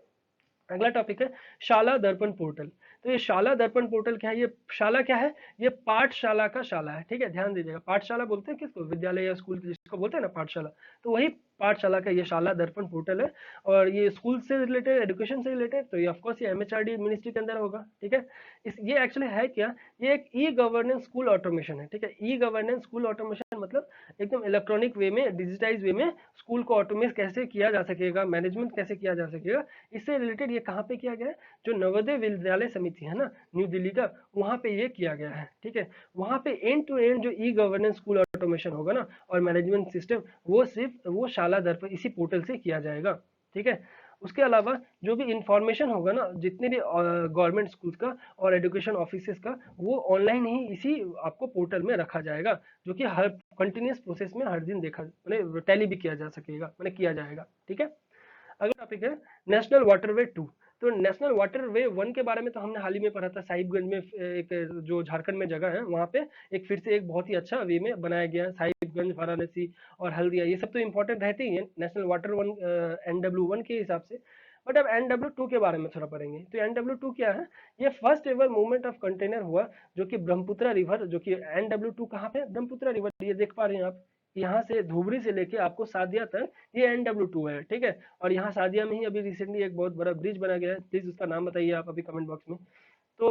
अगला टॉपिक है शाला दर्पण पोर्टल। तो ये शाला दर्पण पोर्टल क्या है? ये शाला क्या है? ये पाठशाला का शाला है, ठीक है, ध्यान दीजिएगा। पाठशाला बोलते हैं किसको? विद्यालय या स्कूल जिसको बोलते हैं ना पाठशाला, तो वही पाठशाला का ये शाला दर्पण पोर्टल है। और ये स्कूल से रिलेटेड, एजुकेशन से रिलेटेड, तो ये ऑफकोर्स ये एमएचआरडी मिनिस्ट्री के अंदर होगा, ठीक है। ये एक्चुअली है क्या? ये एक ई गवर्नेंस स्कूल ऑटोमेशन है, ठीक है। ई गवर्नेंस स्कूल ऑटोमेशन मतलब एकदम इलेक्ट्रॉनिक वे में, डिजिटाइज वे में स्कूल को ऑटोमेट कैसे किया जा सकेगा, मैनेजमेंट कैसे किया जा सकेगा, इससे रिलेटेड ये कहाँ पे किया गया है? जो नवोदय विद्यालय समिति है ना, न्यू दिल्ली का, वहाँ पे ये किया गया है, ठीक है। वहाँ पे एंड टू एंड जो ई गवर्नेंस स्कूल ऑटोमेशन होगा ना, और मैनेजमेंट सिस्टम, वो सिर्फ वो शाला दर्पण इसी पोर्टल से किया जाएगा, ठीक है। उसके अलावा जो भी इंफॉर्मेशन होगा ना, जितने भी गवर्नमेंट स्कूल का और एजुकेशन ऑफिसेस का, वो ऑनलाइन ही इसी आपको पोर्टल में रखा जाएगा, जो कि हर कंटिन्यूस प्रोसेस में हर दिन देखा, मतलब टैली भी किया जा सकेगा, मतलब किया जाएगा, ठीक है। अगला टॉपिक है नेशनल वाटरवे 2। तो नेशनल वाटरवे 1 के बारे में तो हमने हाल ही में पढ़ा था, साहिबगंज में एक जो झारखंड में जगह है, वहाँ पे एक फिर से एक बहुत ही अच्छा वे में बनाया गया है। साहिबगंज, वाराणसी और हल्दिया, ये सब तो इंपॉर्टेंट रहते ही हैं नेशनल वाटर वन, NW1 के हिसाब से। बट अब NW2 के बारे में थोड़ा पढ़ेंगे। तो NW2 क्या है? ये first ever movement of container हुआ, जो कि ब्रह्मपुत्र रिवर, जो कि NW2 कहाँ पे? ब्रह्मपुत्र रिवर, ये देख पा रहे हैं आप, यहाँ से धुबरी से लेके आपको सादिया तक ये NW2 है, ठीक है। और यहाँ सादिया में ही अभी रिसेंटली एक बहुत बड़ा ब्रिज बना गया है, प्लीज उसका नाम बताइए आप अभी कमेंट बॉक्स में। तो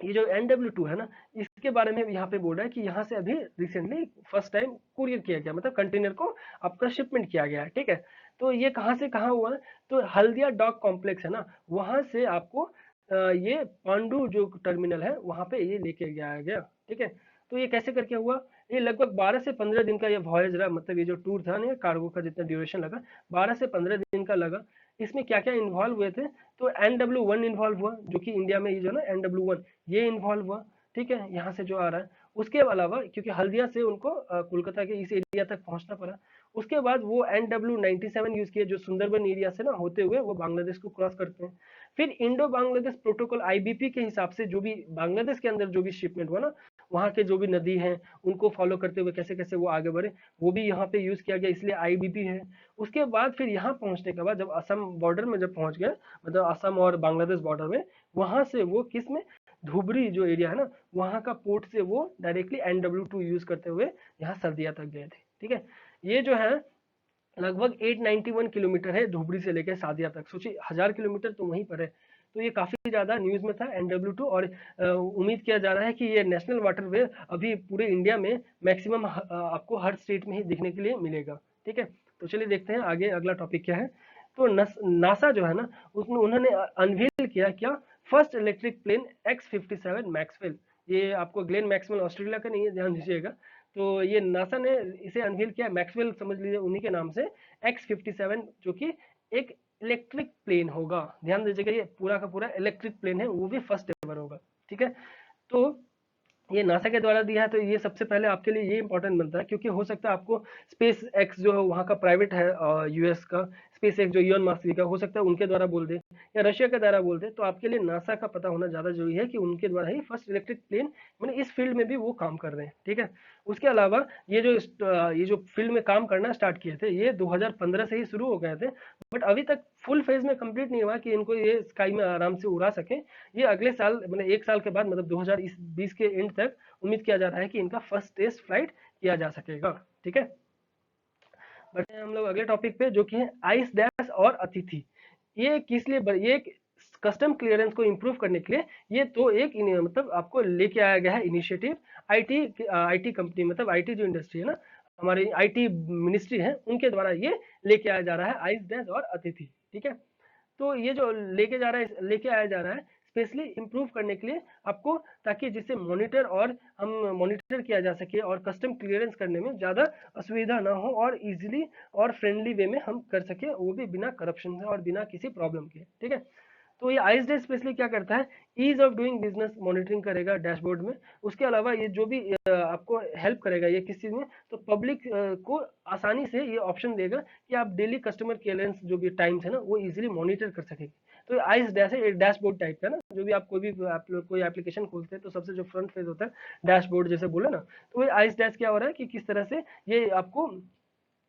ये जो NW2 है ना, इसके बारे में यहाँ पे बोल रहा है कि यहाँ से अभी रिसेंटली फर्स्ट टाइम कुरियर किया गया, मतलब कंटेनर को आपका शिपमेंट किया गया है, ठीक है। तो ये कहाँ से कहाँ हुआ है? तो हल्दिया डॉक कॉम्प्लेक्स है ना, वहां से आपको ये पांडु जो टर्मिनल है वहां पे ये लेके गया गया, ठीक है। तो ये कैसे करके हुआ? ये लगभग 12 से 15 दिन का ये वॉयज रहा, मतलब ये जो टूर था ना कार्गो का, जितना ड्यूरेशन लगा 12 से 15 दिन का लगा। इसमें क्या क्या इन्वॉल्व हुए थे? तो NW1 इन्वॉल्व हुआ, जो कि इंडिया में ये जो ना NW1 ये इन्वॉल्व हुआ, ठीक है, यहाँ से जो आ रहा है। उसके अलावा क्योंकि हल्दिया से उनको कोलकाता के इस एरिया तक पहुंचना पड़ा, उसके बाद वो NW97 यूज किए, जो सुंदरबन एरिया से ना होते हुए वो बांग्लादेश को क्रॉस करते हैं। फिर इंडो बांग्लादेश प्रोटोकॉल IBP के हिसाब से जो भी बांग्लादेश के अंदर जो भी शिपमेंट हुआ ना, वहाँ के जो भी नदी हैं उनको फॉलो करते हुए कैसे कैसे वो आगे बढ़े, वो भी यहाँ पे यूज किया गया, इसलिए IBP है। उसके बाद फिर यहाँ पहुंचने के बाद जब असम बॉर्डर में जब पहुंच गया, मतलब असम और बांग्लादेश बॉर्डर में, वहां से वो किस में, धुबरी जो एरिया है ना, वहां का पोर्ट से वो डायरेक्टली NW2 यूज करते हुए यहाँ सर्दिया तक गए थे, ठीक है। ये जो है लगभग 891 किलोमीटर है धुबरी से लेकर सादिया तक, सोचिए 1000 किलोमीटर तो वहीं पर है। तो ये काफी ज्यादा न्यूज में था NW2। और उम्मीद किया जा रहा है कि ये नेशनल वाटरवे अभी पूरे इंडिया में मैक्सिमम आपको हर स्टेट में ही देखने के लिए मिलेगा, ठीक है। तो चलिए देखते हैं आगे अगला टॉपिक क्या है। तो नासा जो है ना, उसने उन्होंने अनवील किया क्या? First electric plane X-57 Maxwell. ये आपको ग्लेन मैक्सवेल ऑस्ट्रेलिया का नहीं है, ध्यान दीजिएगा। तो ये नासा ने इसे अनवील किया, मैक्सवेल समझ लीजिए उन्हीं के नाम से, X-57, जो कि एक इलेक्ट्रिक प्लेन होगा। ध्यान दीजिएगा ये पूरा का पूरा इलेक्ट्रिक प्लेन है, वो भी फर्स्ट एवर होगा, ठीक है। तो ये नासा के द्वारा दिया है, तो ये सबसे पहले आपके लिए ये इंपॉर्टेंट बनता है, क्योंकि हो सकता है आपको स्पेस एक्स जो है वहाँ का प्राइवेट है, US का स्पेस एक्स जो इलॉन मस्क का हो सकता है उनके द्वारा बोल दे, या रशिया के द्वारा बोल दे, तो आपके लिए नासा का पता होना ज़्यादा जरूरी है कि उनके द्वारा ही फर्स्ट इलेक्ट्रिक प्लेन मैंने इस फील्ड में भी वो काम कर रहे हैं, ठीक है। उसके अलावा ये जो फील्ड में काम करना स्टार्ट किए थे ये 2015 से ही शुरू हो गए थे, बट अभी तक फुल फेज में कंप्लीट नहीं हुआ कि इनको ये स्काई में आराम से उड़ा सके। ये अगले साल मतलब 1 साल के बाद मतलब 2020 के एंड तक उम्मीद किया जा रहा है कि इनका फर्स्ट टेस्ट फ्लाइट किया जा सकेगा, ठीक है। बढ़ते हैं हम लोग अगले टॉपिक पे जो कि है आइस डैश और अतिथि। ये किस लिए ये कस्टम क्लियरेंस को इम्प्रूव करने के लिए ये तो एक मतलब आपको लेके आया गया है इनिशिएटिव। आईटी कंपनी मतलब आईटी जो इंडस्ट्री है ना, हमारी आईटी मिनिस्ट्री है, उनके द्वारा ये लेके आया जा रहा है आइस डैश और अतिथि, ठीक है। तो ये जो लेके आया जा रहा है स्पेशली इम्प्रूव करने के लिए आपको, ताकि जिससे मॉनिटर किया जा सके और कस्टम क्लियरेंस करने में ज़्यादा असुविधा ना हो और इजीली और फ्रेंडली वे में हम कर सके, वो भी बिना करप्शन से और बिना किसी प्रॉब्लम के, ठीक है। तो ये आईएसडे स्पेशली क्या करता है, ease of doing business monitoring करेगा डैशबोर्ड में। उसके अलावा ये जो भी आपको हेल्प करेगा ये किस चीज़ में, तो पब्लिक को आसानी से ये ऑप्शन देगा कि आप डेली कस्टमर क्लियरेंस जो भी टाइम्स है ना वो इजीली मॉनिटर कर सकेंगे। तो आइस डैश है एक डैशबोर्ड टाइप का ना, जो भी आप कोई एप्लीकेशन खोलते हैं तो सबसे जो फ्रंट पेज होता है डैशबोर्ड जैसे बोले ना, तो ये आइस डैश क्या हो रहा है कि किस तरह से ये आपको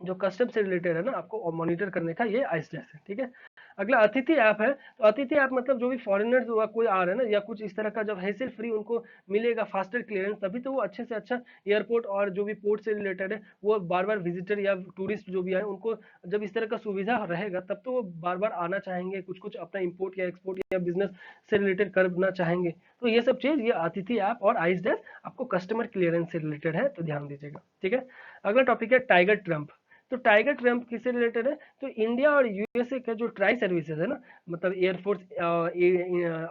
जो कस्टम से रिलेटेड है ना आपको मॉनिटर करने का ये आइस डैश है, ठीक है। अगला अतिथि ऐप है। तो अतिथि ऐप मतलब जो भी फॉरेनर्स हुआ कोई आ रहा है ना या कुछ इस तरह का, जब हैसल फ्री उनको मिलेगा फास्टर क्लियरेंस, तभी तो वो अच्छे से अच्छा एयरपोर्ट और जो भी पोर्ट से रिलेटेड है वो बार बार विजिटर या टूरिस्ट जो भी है उनको जब इस तरह का सुविधा रहेगा तब तो वो बार बार आना चाहेंगे, कुछ कुछ अपना इम्पोर्ट या एक्सपोर्ट या बिजनेस से रिलेटेड करना चाहेंगे। तो ये सब चीज ये अतिथि ऐप और आइस डैश आपको कस्टमर क्लियरेंस से रिलेटेड है, तो ध्यान दीजिएगा, ठीक है। अगला टॉपिक है टाइगर ट्रम्प। तो टाइगर ट्रम्प किससे रिलेटेड है, तो इंडिया और यूएसए का जो ट्राई सर्विसेज है ना, मतलब एयरफोर्स,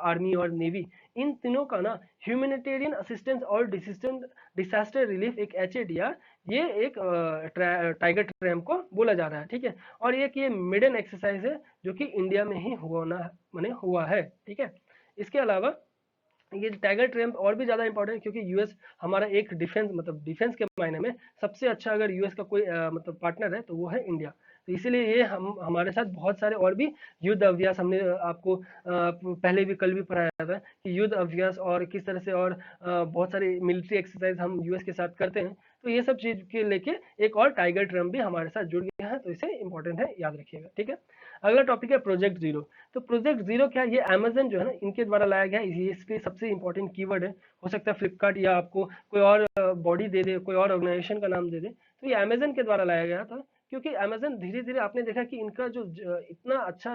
आर्मी और नेवी, इन तीनों का ना ह्यूमैनिटेरियन असिस्टेंस और डिसास्टर रिलीफ एक एचएडीआर, ये एक टाइगर ट्रम्प को बोला जा रहा है, ठीक है। और ये मेडन एक्सरसाइज है जो कि इंडिया में ही हुआ है, ठीक है। इसके अलावा ये टाइगर ट्रम्प और भी ज्यादा इंपॉर्टेंट है क्योंकि यूएस हमारा एक डिफेंस के मायने में सबसे अच्छा अगर यूएस का कोई मतलब पार्टनर है तो वो है इंडिया। तो इसीलिए ये हम हमारे साथ बहुत सारे और भी युद्ध अभ्यास, हमने आपको पहले भी कल भी पढ़ाया था कि युद्ध अभ्यास और किस तरह से और बहुत सारी मिलिट्री एक्सरसाइज हम यूएस के साथ करते हैं। तो ये सब चीज के लेके एक और टाइगर ट्रम्प भी हमारे साथ जुड़ गया है, तो इसे इंपॉर्टेंट है, याद रखिएगा, ठीक है। अगला टॉपिक है प्रोजेक्ट जीरो। तो प्रोजेक्ट जीरो क्या, ये अमेजन जो है ना इनके द्वारा लाया गया है, ये इसके सबसे इंपॉर्टेंट कीवर्ड है। हो सकता है फ्लिपकार्ट या आपको कोई और बॉडी दे दे, कोई और ऑर्गेनाइजेशन का नाम दे दे, तो ये अमेजन के द्वारा लाया गया था। क्योंकि अमेजन धीरे धीरे आपने देखा कि इनका इतना अच्छा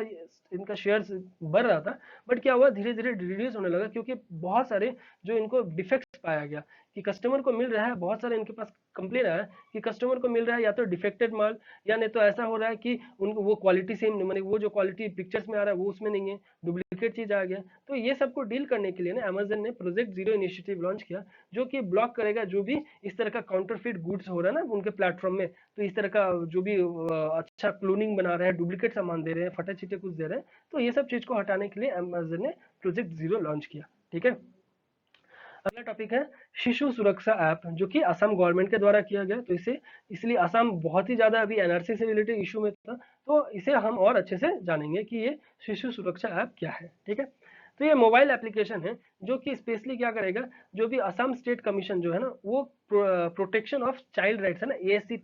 इनका शेयर्स बढ़ रहा था, बट क्या हुआ धीरे धीरे रिड्यूस होने लगा क्योंकि बहुत सारे जो इनको डिफेक्ट्स पाया गया कि कस्टमर को मिल रहा है, बहुत सारे इनके पास कंप्लेन आया कि कस्टमर को मिल रहा है या तो डिफेक्टेड माल, या नहीं तो ऐसा हो रहा है कि उनको वो क्वालिटी सेम, मैंने वो जो क्वालिटी पिक्चर्स में आ रहा है वो उसमें नहीं है, डुप्लीकेट चीज आ गया। तो ये सबको डील करने के लिए ना अमेजन ने प्रोजेक्ट जीरो इनिशिएटिव लॉन्च किया, जो कि ब्लॉक करेगा जो भी इस तरह का काउंटरफिट गुड्स हो रहा है ना उनके प्लेटफॉर्म में। तो इस तरह का जो भी अच्छा क्लोनिंग बना रहे हैं, डुप्लीकेट सामान दे रहे हैं, फटे छिटे कुछ दे रहे हैं, तो ये सब चीज को हटाने के लिए अमेजन ने प्रोजेक्ट जीरो लॉन्च किया, ठीक है। अगला टॉपिक है शिशु सुरक्षा ऐप, जो कि असम गवर्नमेंट के द्वारा किया गया। तो इसे इसलिए असम बहुत ही ज्यादा अभी एनआरसी से रिलेटेड इशू में था, तो इसे हम और अच्छे से जानेंगे कि ये शिशु सुरक्षा ऐप क्या है, ठीक है। तो ये मोबाइल एप्लीकेशन है जो कि स्पेशली क्या करेगा, जो भी असम स्टेट कमीशन जो है ना वो प्रोटेक्शन ऑफ चाइल्ड राइट्स है ना, एएससी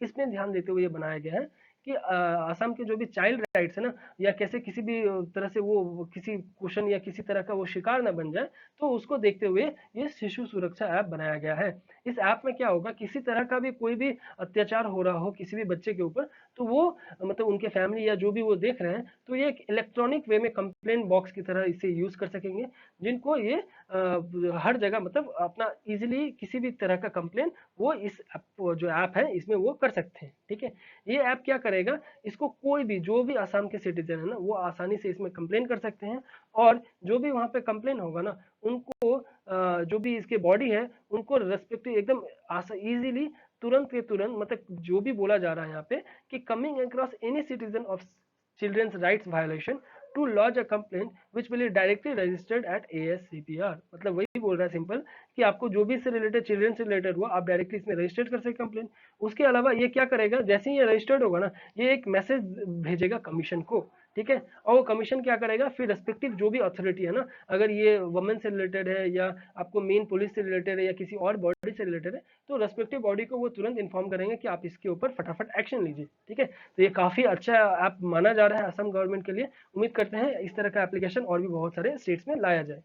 इसमें ध्यान देते हुए ये बनाया गया है कि असम के जो भी चाइल्ड राइट्स है ना, या कैसे किसी भी तरह से वो किसी क्वेश्चन या किसी तरह का वो शिकार ना बन जाए, तो उसको देखते हुए ये शिशु सुरक्षा ऐप बनाया गया है। इस ऐप में क्या होगा, किसी तरह का भी कोई भी अत्याचार हो रहा हो किसी भी बच्चे के ऊपर, तो वो मतलब उनके फैमिली या जो भी वो देख रहे हैं, तो ये एक इलेक्ट्रॉनिक वे में कंप्लेंट बॉक्स की तरह इसे यूज कर सकेंगे, जिनको ये हर जगह मतलब अपना इजीली किसी भी तरह का कंप्लेन वो इस जो ऐप है इसमें वो कर सकते हैं, ठीक है। ये ऐप क्या करेगा, इसको कोई भी जो भी आसाम के सिटीजन है ना वो आसानी से इसमें कंप्लेन कर सकते हैं, और जो भी वहाँ पे कंप्लेन होगा ना उनको जो भी इसके बॉडी है उनको रेस्पेक्टिव एकदम इजीली तुरंत के तुरंत, मतलब जो भी बोला जा रहा है यहाँ पे कि coming across any citizen of children's rights violation, to launch a complaint which will directly registered at ASCPR। मतलब वही बोल रहा है सिंपल कि आपको जो भी इससे रिलेटेड, चिल्ड्रन से रिलेटेड हुआ, आप डायरेक्टली इसमें रजिस्टर्ड कर सकते कंप्लेंट। उसके अलावा ये क्या करेगा, जैसे ही ये रजिस्टर्ड होगा ना, ये एक मैसेज भेजेगा कमीशन को, ठीक है। और वो कमीशन क्या करेगा, फिर रेस्पेक्टिव जो भी अथॉरिटी है ना, अगर ये वुमेन से रिलेटेड है या आपको मेन पुलिस से रिलेटेड है या किसी और बॉडी से रिलेटेड है, तो रेस्पेक्टिव बॉडी को वो तुरंत इन्फॉर्म करेंगे कि आप इसके ऊपर फटाफट एक्शन लीजिए, ठीक है। तो ये काफी अच्छा ऐप माना जा रहा है असम गवर्नमेंट के लिए। उम्मीद करते हैं इस तरह का एप्लीकेशन और भी बहुत सारे स्टेट्स में लाया जाए।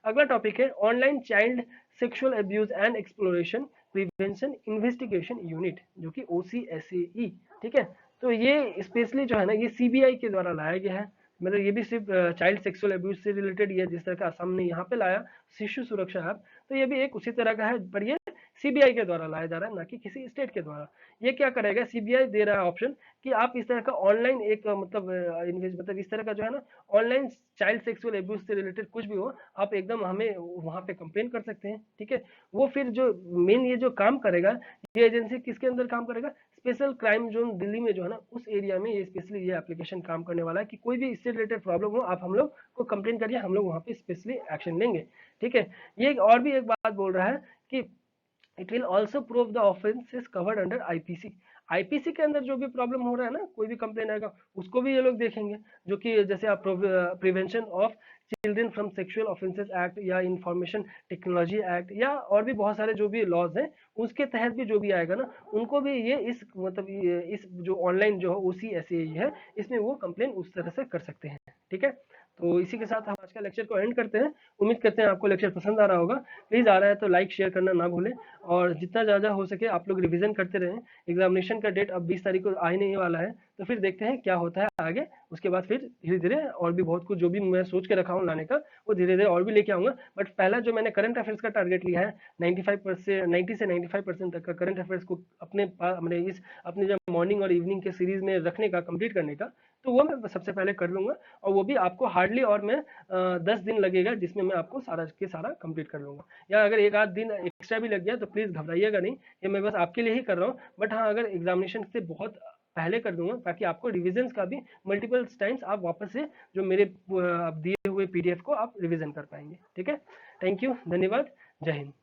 अगला टॉपिक है online child sexual abuse and exploration prevention investigation unit, जो कि OCSAE, ठीक है। तो ये स्पेशली जो है ना, ये CBI के द्वारा लाया गया है। मतलब ये भी सिर्फ चाइल्ड सेक्सुअल अब्यूज से रिलेटेड ही है, जिस तरह का असम ने यहाँ पे लाया शिशु सुरक्षा ऐप, तो ये भी एक उसी तरह का है, पर ये CBI के द्वारा लाया जा रहा है, ना कि किसी स्टेट के द्वारा। ये क्या करेगा, CBI दे रहा है ऑप्शन कि आप इस तरह का ऑनलाइन एक मतलब इस तरह का जो है ना, ऑनलाइन चाइल्ड सेक्सुअल अब्यूज से रिलेटेड कुछ भी हो, आप एकदम हमें वहां पे कंप्लेन कर सकते हैं, ठीक है। वो फिर जो मेन ये जो काम करेगा, ये एजेंसी किसके अंदर काम करेगा, स्पेशल क्राइम जोन दिल्ली में जो है ना, उस एरिया में ये स्पेशली ये एप्लीकेशन काम करने वाला है कि कोई भी इससे रिलेटेड प्रॉब्लम हो, आप हम लोग को कंप्लेन करिए, हम लोग वहाँ पे स्पेशली एक्शन लेंगे, ठीक है। ये और भी एक बात बोल रहा है कि it will also prove the offences covered under IPC के अंदर जो भी प्रॉब्लम हो रहा है ना, कोई भी कंप्लेन आएगा उसको भी ये लोग देखेंगे, जो कि जैसे आप prevention of children from sexual offences act या इंफॉर्मेशन टेक्नोलॉजी एक्ट या और भी बहुत सारे जो भी लॉज हैं, उसके तहत भी जो भी आएगा ना, उनको भी ये इस मतलब इस जो ऑनलाइन जो OCSAE है, इसमें वो कंप्लेन उस तरह से कर सकते हैं, ठीक है। तो इसी के साथ हम आज का लेक्चर को एंड करते हैं। उम्मीद करते हैं आपको लेक्चर पसंद आ रहा होगा। प्लीज़ आ रहा है तो लाइक शेयर करना ना भूलें, और जितना ज़्यादा हो सके आप लोग रिवीजन करते रहें। एग्जामिनेशन का डेट अब 20 तारीख को आ ही नहीं वाला है, तो फिर देखते हैं क्या होता है आगे। उसके बाद फिर धीरे धीरे और भी बहुत कुछ जो भी मैं सोच के रखा हूँ लाने का, वो धीरे धीरे और भी लेके आऊँगा। बट पहला जो मैंने करंट अफेयर्स का टारगेट लिया है, 95% 90 से 95% तक का करंट अफेयर्स को अपने इस अपने जब मॉर्निंग और इवनिंग के सीरीज में रखने का, कंप्लीट करने का, तो वो मैं सबसे पहले कर लूँगा। और वो भी आपको हार्डली और मैं 10 दिन लगेगा, जिसमें मैं आपको सारा के सारा कंप्लीट कर लूँगा। या अगर एक आध दिन एक्स्ट्रा भी लग गया तो प्लीज़ घबराइएगा नहीं, ये मैं बस आपके लिए ही कर रहा हूँ। बट हाँ, अगर एग्जामिनेशन से बहुत पहले कर दूंगा, ताकि आपको रिविजन्स का भी मल्टीपल टाइम्स आप वापस से जो मेरे दिए हुए PDF को आप रिविजन कर पाएंगे, ठीक है। थैंक यू, धन्यवाद, जय हिंद।